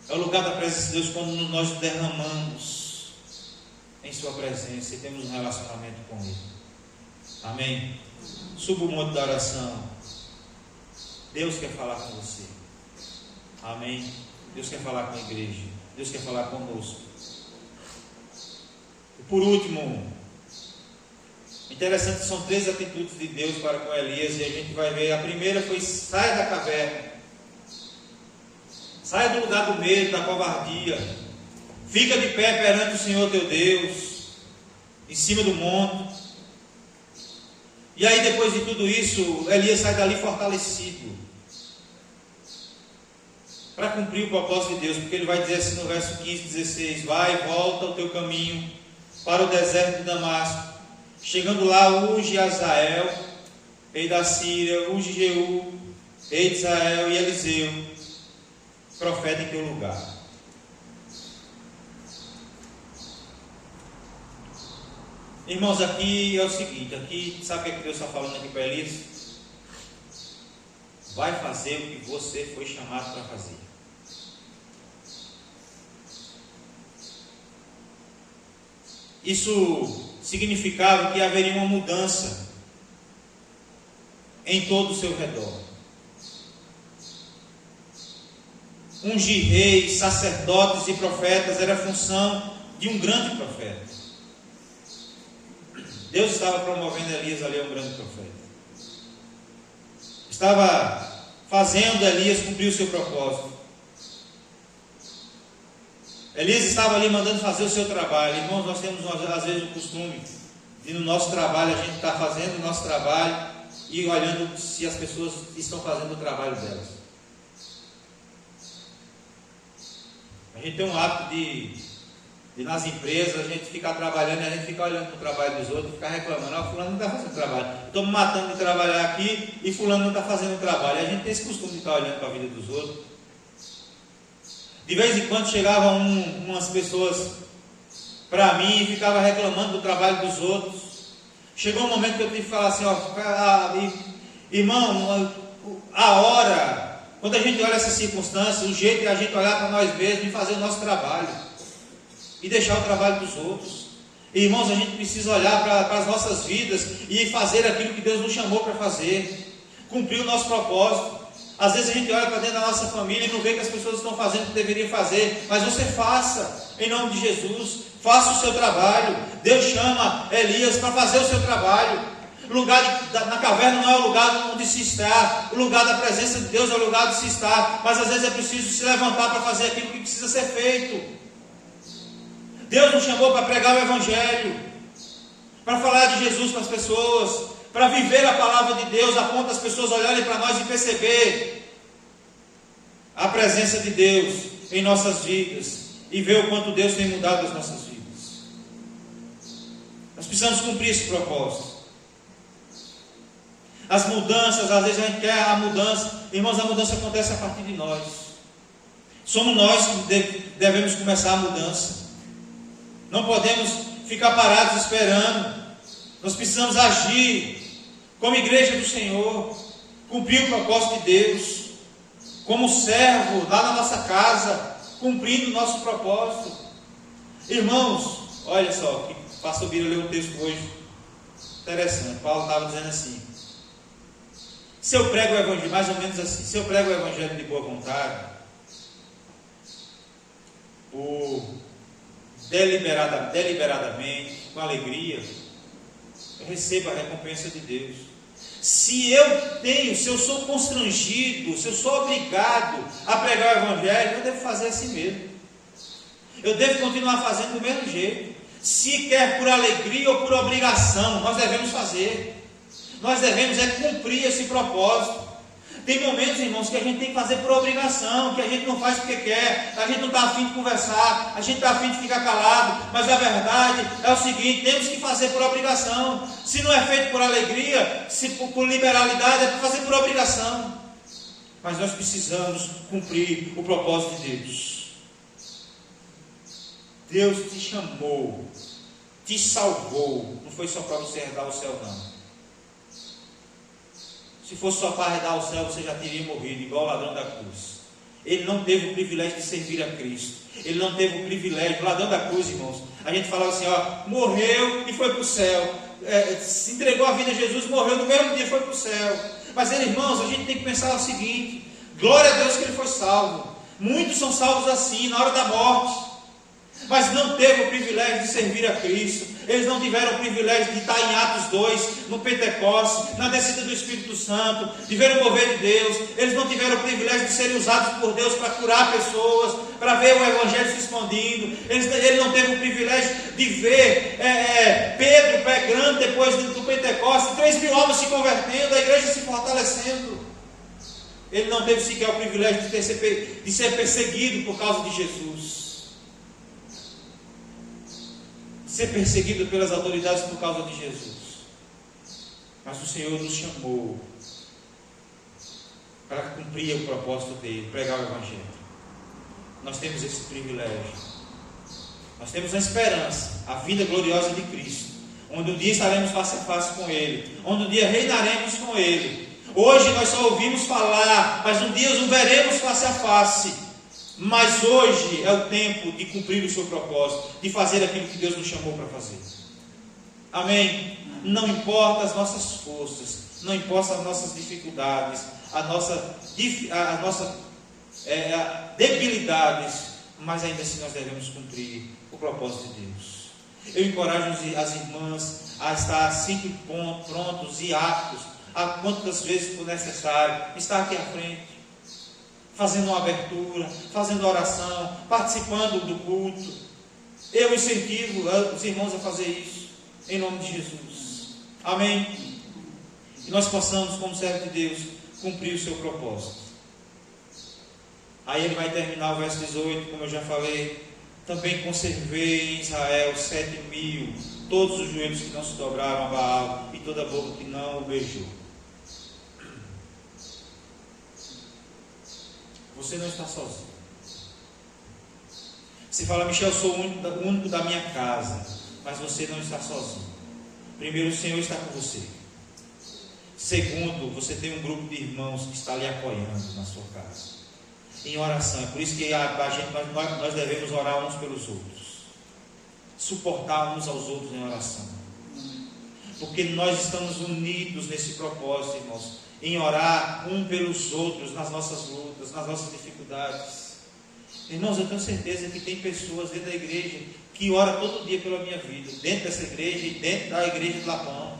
É o lugar da presença de Deus quando nós derramamos em sua presença e temos um relacionamento com Ele. Amém? Suba o monte da oração. Deus quer falar com você. Amém? Deus quer falar com a igreja. Deus quer falar conosco. E por último, interessante, são 3 atitudes de Deus para com Elias, e a gente vai ver. A primeira foi: sai da caverna, sai do lugar do medo, da covardia, fica de pé perante o Senhor teu Deus, em cima do monte. E aí, depois de tudo isso, Elias sai dali fortalecido para cumprir o propósito de Deus, porque ele vai dizer assim no verso 15, 16: vai, volta o teu caminho para o deserto de Damasco. Chegando lá, unge Azael, rei da Síria, unge Jeú, rei de Israel, e Eliseu, profeta em teu lugar. Irmãos, aqui é o seguinte, aqui, sabe o que Deus está falando aqui para Elias? Vai fazer o que você foi chamado para fazer. Isso significava que haveria uma mudança em todo o seu redor. Ungir reis, sacerdotes e profetas era a função de um grande profeta. Deus estava promovendo Elias ali a um grande profeta. Estava fazendo Elias cumprir o seu propósito. Elias estava ali mandando fazer o seu trabalho. Irmãos, nós temos às vezes o costume de no nosso trabalho, a gente está fazendo o nosso trabalho e olhando se as pessoas estão fazendo o trabalho delas. A gente tem um hábito de nas empresas, a gente ficar trabalhando e a gente ficar olhando para o trabalho dos outros, ficar reclamando: fulano não está fazendo trabalho, estou me matando de trabalhar aqui e fulano não está fazendo trabalho. A gente tem esse costume de estar olhando para a vida dos outros. De vez em quando chegavam umas pessoas para mim e ficavam reclamando do trabalho dos outros. Chegou um momento que eu tive que falar assim: irmão, a hora, quando a gente olha essas circunstâncias, o jeito é a gente olhar para nós mesmos e fazer o nosso trabalho e deixar o trabalho dos outros. E, irmãos, a gente precisa olhar para as nossas vidas e fazer aquilo que Deus nos chamou para fazer, cumprir o nosso propósito. Às vezes a gente olha para dentro da nossa família e não vê que as pessoas estão fazendo o que deveriam fazer, mas você faça, em nome de Jesus, faça o seu trabalho. Deus chama Elias para fazer o seu trabalho. O lugar na caverna não é o lugar onde se está, o lugar da presença de Deus é o lugar de se estar, mas às vezes é preciso se levantar para fazer aquilo que precisa ser feito. Deus nos chamou para pregar o Evangelho, para falar de Jesus para as pessoas, para viver a palavra de Deus, a ponto das pessoas olharem para nós e perceber a presença de Deus em nossas vidas e ver o quanto Deus tem mudado as nossas vidas. Nós precisamos cumprir esse propósito. As mudanças, às vezes a gente quer a mudança, irmãos, a mudança acontece a partir de nós. Somos nós que devemos começar a mudança. Não podemos ficar parados esperando. Nós precisamos agir como igreja do Senhor, cumprir o propósito de Deus, como servo lá na nossa casa, cumprindo o nosso propósito. Irmãos, olha só, o pastor Bira leu um texto hoje interessante. Paulo estava dizendo assim: se eu prego o evangelho, mais ou menos assim, se eu prego o evangelho de boa vontade, deliberadamente, com alegria, eu recebo a recompensa de Deus. Se eu sou constrangido, se eu sou obrigado a pregar o evangelho, eu devo fazer assim mesmo. Eu devo continuar fazendo do mesmo jeito. Se quer por alegria ou por obrigação, nós devemos fazer. Nós devemos cumprir esse propósito. Tem momentos, irmãos, que a gente tem que fazer por obrigação, que a gente não faz porque quer, a gente não está afim de conversar, a gente está afim de ficar calado, mas a verdade é o seguinte: temos que fazer por obrigação. Se não é feito por alegria, se por liberalidade, é para fazer por obrigação. Mas nós precisamos cumprir o propósito de Deus. Deus te chamou, te salvou, não foi só para você herdar o céu, não. Se fosse só para herdar o céu, você já teria morrido, igual o ladrão da cruz. Ele não teve o privilégio de servir a Cristo. Ele não teve o privilégio. O ladrão da cruz, irmãos, a gente falava assim, morreu e foi para o céu. Se entregou a vida a Jesus, morreu no mesmo dia e foi para o céu. Mas ele, irmãos, a gente tem que pensar o seguinte: glória a Deus que ele foi salvo. Muitos são salvos assim, na hora da morte, mas não teve o privilégio de servir a Cristo. Eles não tiveram o privilégio de estar em Atos 2, no Pentecostes, na descida do Espírito Santo, de ver o mover de Deus. Eles não tiveram o privilégio de serem usados por Deus para curar pessoas, para ver o Evangelho se expandindo. Ele não teve o privilégio de ver Pedro pregando depois do Pentecostes, 3.000 homens se convertendo, a igreja se fortalecendo. Ele não teve sequer o privilégio de ser perseguido por causa de Jesus. Ser perseguido pelas autoridades por causa de Jesus. Mas o Senhor nos chamou para cumprir o propósito dele, pregar o Evangelho. Nós temos esse privilégio. Nós temos a esperança, a vida gloriosa de Cristo, onde um dia estaremos face a face com Ele, onde um dia reinaremos com Ele. Hoje nós só ouvimos falar, mas um dia o veremos face a face. Mas hoje é o tempo de cumprir o seu propósito, de fazer aquilo que Deus nos chamou para fazer. Amém? Não importa as nossas forças, não importa as nossas dificuldades, as nossas debilidades, mas ainda assim nós devemos cumprir o propósito de Deus. Eu encorajo as irmãs a estar sempre prontos e aptos, a quantas vezes for necessário, estar aqui à frente, fazendo uma abertura, fazendo oração, participando do culto. Eu incentivo os irmãos a fazer isso, em nome de Jesus. Amém? E nós possamos, como servo de Deus, cumprir o seu propósito. Aí ele vai terminar o verso 18, como eu já falei: também conservei em Israel 7.000, todos os joelhos que não se dobraram a Baal, e toda a boca que não o beijou. Você não está sozinho. Você fala: Michel, eu sou o único da minha casa. Mas você não está sozinho. Primeiro, o Senhor está com você. Segundo, você tem um grupo de irmãos que está lhe apoiando na sua casa, em oração. É por isso que nós devemos orar uns pelos outros, suportar uns aos outros em oração, porque nós estamos unidos nesse propósito, irmãos, em orar um pelos outros nas nossas lutas, nas nossas dificuldades. Irmãos, eu tenho certeza que tem pessoas dentro da igreja que oram todo dia pela minha vida, dentro dessa igreja e dentro da igreja de Lapão.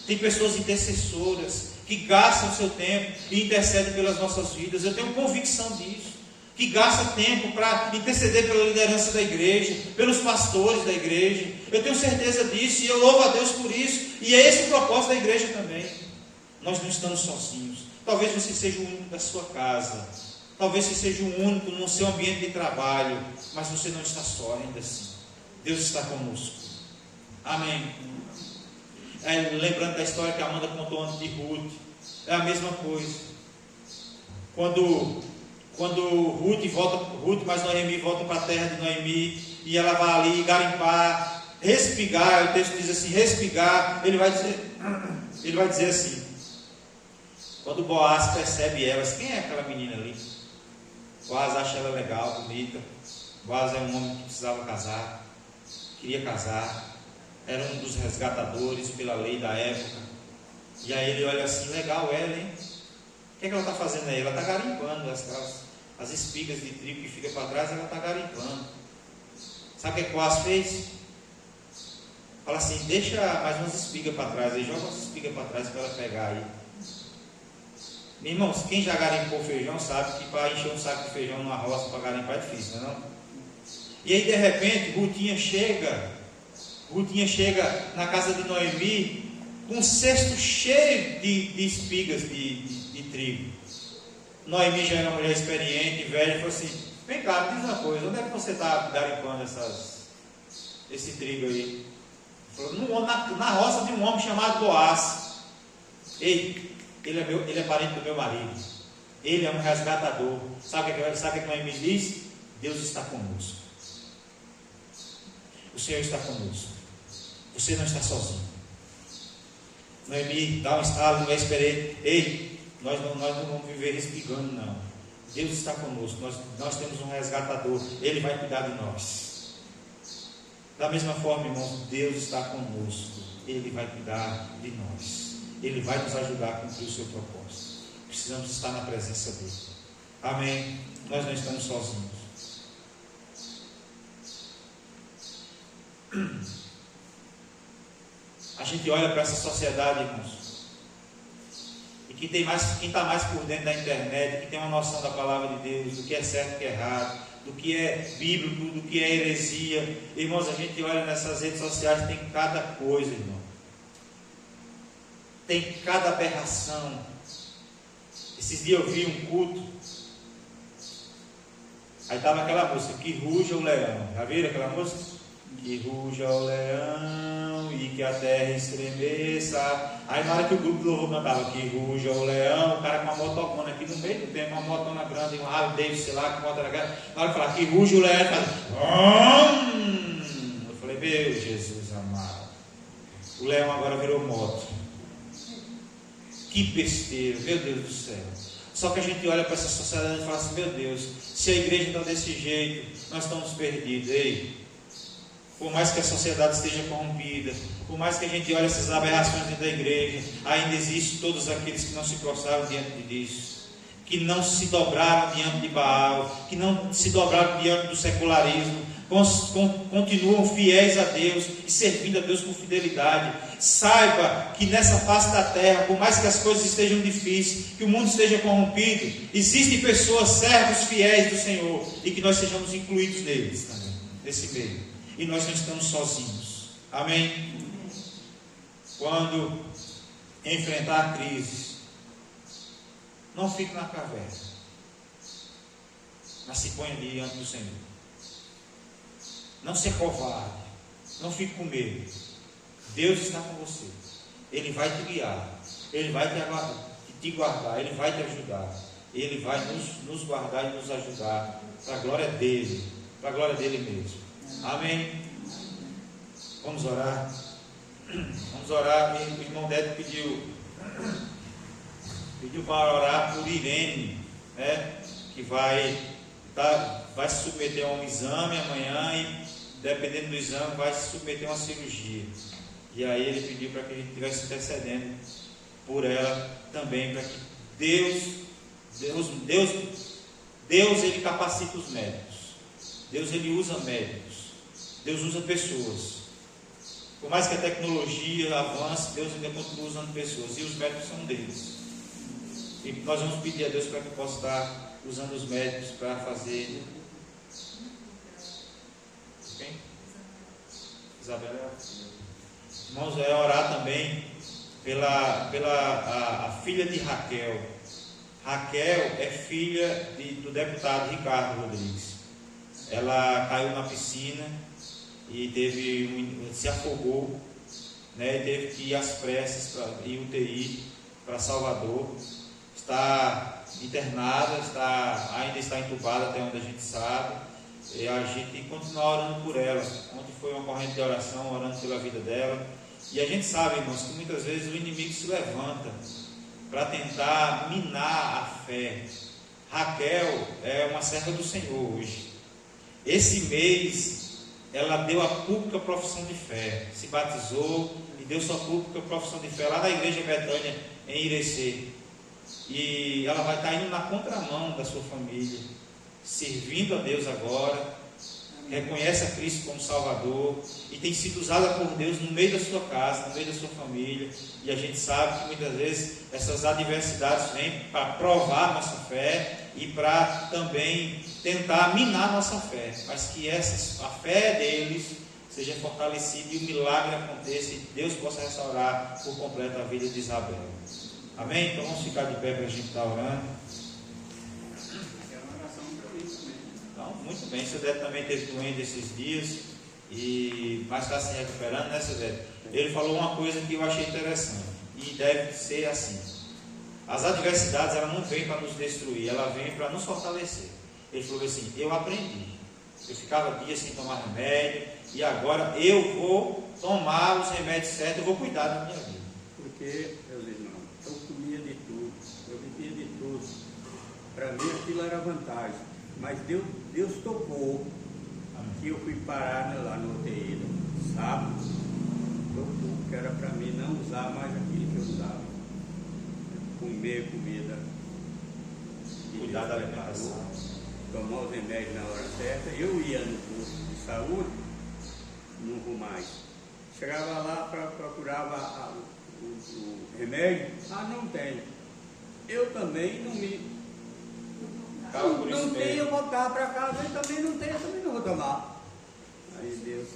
Tem pessoas intercessoras que gastam o seu tempo e intercedem pelas nossas vidas. Eu tenho convicção disso. que gasta tempo para interceder pela liderança da igreja, pelos pastores da igreja. Eu tenho certeza disso e eu louvo a Deus por isso. E é esse o propósito da igreja também. Nós não estamos sozinhos. Talvez você seja o único da sua casa. Talvez você seja o único no seu ambiente de trabalho. Mas você não está só ainda assim. Deus está conosco. Amém. Lembrando da história que a Amanda contou antes de Ruth. É a mesma coisa. Quando Ruth mais Noemi volta para a terra de Noemi, e ela vai ali garimpar, respigar, o texto diz assim, respigar, ele vai dizer assim, quando Boaz percebe elas, quem é aquela menina ali? Boaz acha ela legal, bonita. Boaz é um homem que precisava casar, queria casar, era um dos resgatadores pela lei da época. E aí ele olha assim, legal ela, hein? O que ela está fazendo aí? Ela está garimpando as espigas de trigo que fica para trás, ela está garimpando. Sabe o que Boaz fez? Fala assim, deixa mais umas espigas para trás aí, joga umas espigas para trás para ela pegar aí. Meus irmãos, quem já garimpou feijão sabe que para encher um saco de feijão numa roça para garimpar é difícil, não é? E aí de repente Rutinha chega na casa de Noemi com um cesto cheio de espigas de trigo. Noemi já era uma mulher experiente, velha, e falou assim, vem cá, me diz uma coisa, onde é que você está garimpando esse trigo aí? Falou, na roça de um homem chamado Boaz. Ei, ele é parente do meu marido. Ele é um resgatador. Sabe o que Noemi diz? Deus está conosco. O Senhor está conosco. Você não está sozinho. Noemi dá um estalo, não é experiente. Ei, nós não vamos viver respingando, não. Deus está conosco. Nós temos um resgatador. Ele vai cuidar de nós. Da mesma forma, irmãos, Deus está conosco. Ele vai cuidar de nós. Ele vai nos ajudar a cumprir o seu propósito. Precisamos estar na presença dele. Amém. Nós não estamos sozinhos. A gente olha para essa sociedade, irmãos, e quem está mais por dentro da internet, que tem uma noção da palavra de Deus, do que é certo e do que é errado, do que é bíblico, do que é heresia. Irmãos, a gente olha nessas redes sociais, tem cada coisa, irmão. Tem cada aberração. Esses dias eu vi um culto, aí estava aquela música, que ruja o leão. Já viram aquela música? Que ruja o leão e que a terra estremeça. Aí na hora que o grupo do louvor cantava, que ruja o leão, o cara com uma motocona aqui no meio do tempo, uma motona grande, uma Harley Davidson, sei lá, que moto era grande. Na hora que falar, que ruja o leão, ele fala, eu falei, meu Jesus amado, o leão agora virou moto. Que besteira, meu Deus do céu. Só que a gente olha para essa sociedade e fala assim, meu Deus, se a igreja está desse jeito, nós estamos perdidos. Ei, por mais que a sociedade esteja corrompida, por mais que a gente olhe essas aberrações dentro da igreja, ainda existem todos aqueles que não se prostraram diante disso, que não se dobraram diante de Baal, que não se dobraram diante do secularismo, continuam fiéis a Deus e servindo a Deus com fidelidade. Saiba que nessa face da terra, por mais que as coisas estejam difíceis, que o mundo esteja corrompido, existem pessoas, servos fiéis do Senhor, e que nós sejamos incluídos neles também, nesse meio. E nós não estamos sozinhos. Amém? Quando enfrentar a crise, não fique na caverna, mas se ponha diante do Senhor. Não se covarde, não fique com medo. Deus está com você. Ele vai te guiar, Ele vai te guardar, Ele vai te ajudar. Ele vai nos guardar e nos ajudar para a glória dEle, para a glória dEle mesmo. Amém? Vamos orar. Vamos orar. O irmão Décio pediu para orar por Irene, né? Que vai se submeter a um exame amanhã e, dependendo do exame, vai se submeter a uma cirurgia. E aí ele pediu para que a gente estivesse intercedendo por ela também, para que Deus ele capacita os médicos. Deus ele usa médicos. Deus usa pessoas. Por mais que a tecnologia avance, Deus ainda continua usando pessoas. E os médicos são deles. E nós vamos pedir a Deus para que possa estar usando os médicos para fazer. Quem? Isabela. Irmãos, é orar também pela filha de Raquel. Raquel é filha do deputado Ricardo Rodrigues. Ela caiu na piscina e se afogou, né, e teve que ir às pressas para ir UTI para Salvador. Está internada, ainda está entubada até onde a gente sabe. E a gente continua orando por ela. Ontem foi uma corrente de oração, orando pela vida dela. E a gente sabe, irmãos, que muitas vezes o inimigo se levanta para tentar minar a fé. Raquel é uma serva do Senhor hoje. Esse mês ela deu a pública profissão de fé, se batizou e deu sua pública profissão de fé lá na igreja Betânia, em Irecê. E ela vai estar indo na contramão da sua família, servindo a Deus agora, reconhece a Cristo como Salvador e tem sido usada por Deus no meio da sua casa, no meio da sua família. E a gente sabe que muitas vezes essas adversidades vêm para provar nossa fé e para também tentar minar nossa fé, mas que a fé deles seja fortalecida e o milagre aconteça e Deus possa restaurar por completo a vida de Isabel. Amém? Então vamos ficar de pé para a gente estar orando. Então, muito bem, seu Zé também teve doente esses dias, mas está se recuperando, né, seu Zé? Ele falou uma coisa que eu achei interessante, e deve ser assim: as adversidades, ela não vêm para nos destruir, ela vem para nos fortalecer. Ele falou assim: eu aprendi, eu ficava dias sem tomar remédio, e agora eu vou tomar os remédios certos, eu vou cuidar da minha vida. Porque, meus irmãos, eu comia de tudo, eu bebia de tudo. Para mim aquilo era vantagem. Mas Deus tocou que eu fui parar lá no UTI, no sábado. Tocou, que era para mim não usar mais aquilo que eu usava. Comer comida. Cuidar da alimentação. Tomar os remédios na hora certa. Eu ia no posto de saúde, não vou mais. Chegava lá, procurava o remédio. Não tem. Eu também não me... Não tem, eu voltar para casa, eu também não tenho, eu também não vou tomar. Aí Deus,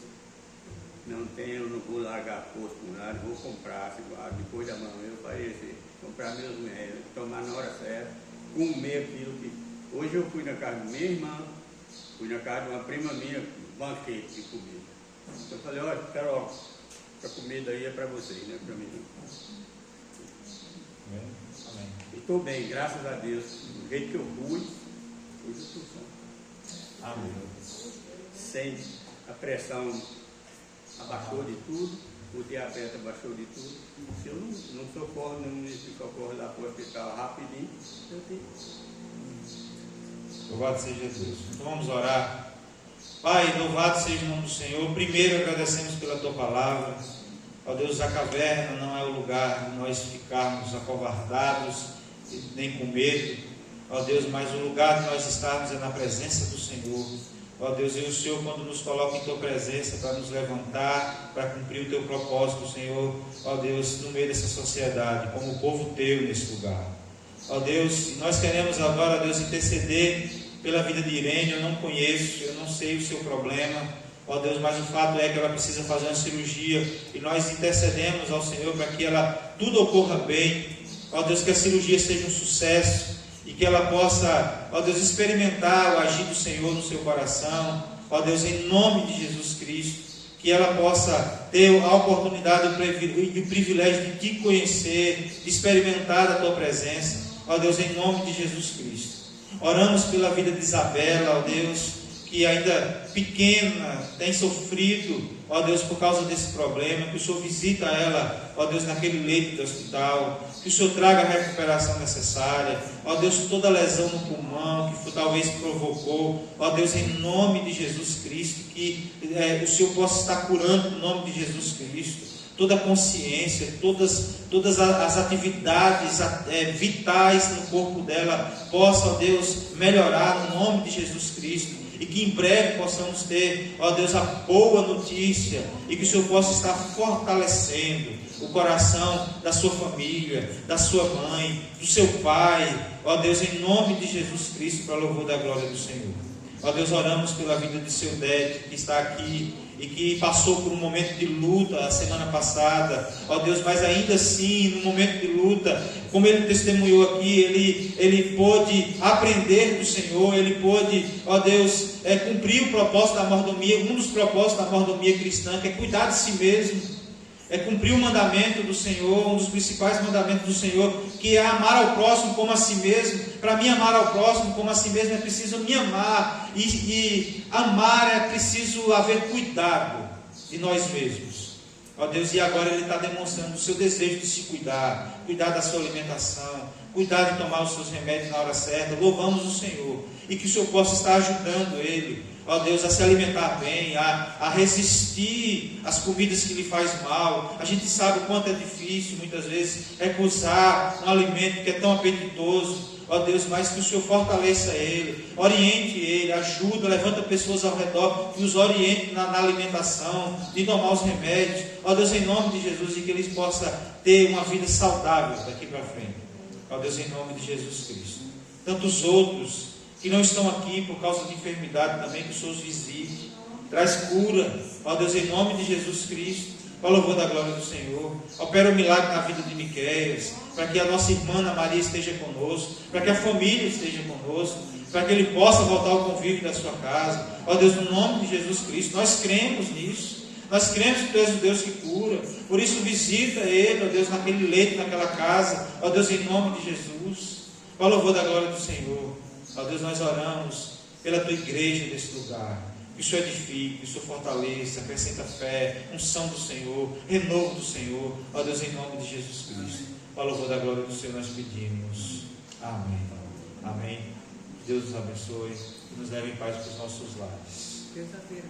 não tem, eu não vou largar posto com nada, vou comprar, depois da manhã eu farei comprar meus remédios, tomar na hora certa, comer aquilo que... Hoje eu fui na casa da minha irmã, fui na casa de uma prima minha, um banquete de comida. Eu falei: olha, Carol, essa comida aí é para vocês, não é para mim não. Amém. Estou bem, graças a Deus, do jeito que eu fui. Amém. Sem a pressão abaixou de tudo, o diabetes abaixou de tudo. Se eu não socorro, não me socorro lá para o hospital rapidinho, eu tenho. Louvado seja Deus. Então vamos orar. Pai, louvado seja o nome do Senhor. Primeiro agradecemos pela tua palavra. Ó Deus, a caverna não é o lugar de nós ficarmos acovardados, nem com medo. Ó Deus, mas o lugar de nós estarmos é na presença do Senhor. Ó Deus, e o Senhor, quando nos coloca em tua presença para nos levantar, para cumprir o teu propósito, Senhor, ó Deus, no meio dessa sociedade, como o povo teu nesse lugar. Ó Deus, nós queremos agora, Deus, interceder pela vida de Irene. Eu não conheço, eu não sei o seu problema, ó Deus, mas o fato é que ela precisa fazer uma cirurgia e nós intercedemos ao Senhor para que tudo ocorra bem. Ó Deus, que a cirurgia seja um sucesso e que ela possa, ó Deus, experimentar o agir do Senhor no seu coração. Ó Deus, em nome de Jesus Cristo, que ela possa ter a oportunidade e o privilégio de te conhecer, de experimentar a tua presença. Ó Deus, em nome de Jesus Cristo. Oramos pela vida de Isabela, ó Deus, que ainda pequena tem sofrido, ó Deus, por causa desse problema. Que o Senhor visita ela, ó Deus, naquele leito do hospital. Que o Senhor traga a recuperação necessária. Ó Deus, toda lesão no pulmão que talvez provocou, ó Deus, em nome de Jesus Cristo, que o Senhor possa estar curando no nome de Jesus Cristo. Toda a consciência, todas as atividades vitais no corpo dela possa, ó Deus, melhorar no nome de Jesus Cristo. e que em breve possamos ter, ó Deus, a boa notícia, e que o Senhor possa estar fortalecendo o coração da sua família, da sua mãe, do seu pai, ó Deus, em nome de Jesus Cristo, para louvor da glória do Senhor. Ó Deus, oramos pela vida de seu Dete, que está aqui e que passou por um momento de luta a semana passada, ó Deus, mas ainda assim, no momento de luta, como ele testemunhou aqui, ele pôde aprender do Senhor, ele pôde, ó Deus, cumprir o propósito da mordomia, um dos propósitos da mordomia cristã, que é cuidar de si mesmo, é cumprir o mandamento do Senhor, um dos principais mandamentos do Senhor, que é amar ao próximo como a si mesmo. Para mim, amar ao próximo como a si mesmo, é preciso me amar, e amar é preciso haver cuidado de nós mesmos. Ó Deus, e agora ele está demonstrando o seu desejo de se cuidar, cuidar da sua alimentação, cuidar de tomar os seus remédios na hora certa. Louvamos o Senhor, e que o Senhor possa estar ajudando ele, ó Deus, a se alimentar bem, a resistir às comidas que lhe faz mal. A gente sabe o quanto é difícil muitas vezes recusar um alimento que é tão apetitoso, ó Deus, mas que o Senhor fortaleça ele, oriente ele, ajuda, levanta pessoas ao redor que os oriente na alimentação, de tomar os remédios, ó Deus, em nome de Jesus, e que eles possam ter uma vida saudável daqui para frente, ó Deus, em nome de Jesus Cristo. Tantos outros que não estão aqui por causa de enfermidade também, que o Senhor os visite, traz cura, ó Deus, em nome de Jesus Cristo, para o louvor da glória do Senhor. Opera o milagre na vida de Miqueias, para que a nossa irmã Ana Maria esteja conosco, para que a família esteja conosco, para que ele possa voltar ao convívio da sua casa, ó Deus, no nome de Jesus Cristo. Nós cremos nisso, nós cremos que Tu és o Deus que cura, por isso visita ele, ó Deus, naquele leito, naquela casa, ó Deus, em nome de Jesus, para o louvor da glória do Senhor. Ó Deus, nós oramos pela Tua igreja desse lugar, que o Senhor edifique, que o Senhor fortaleça, acrescenta fé, unção do Senhor, renovo do Senhor, ó Deus, em nome de Jesus Cristo. Para o louvor da glória do Senhor nós pedimos. Amém. Amém. Deus nos abençoe e nos leve em paz para os nossos lares. Terça-feira.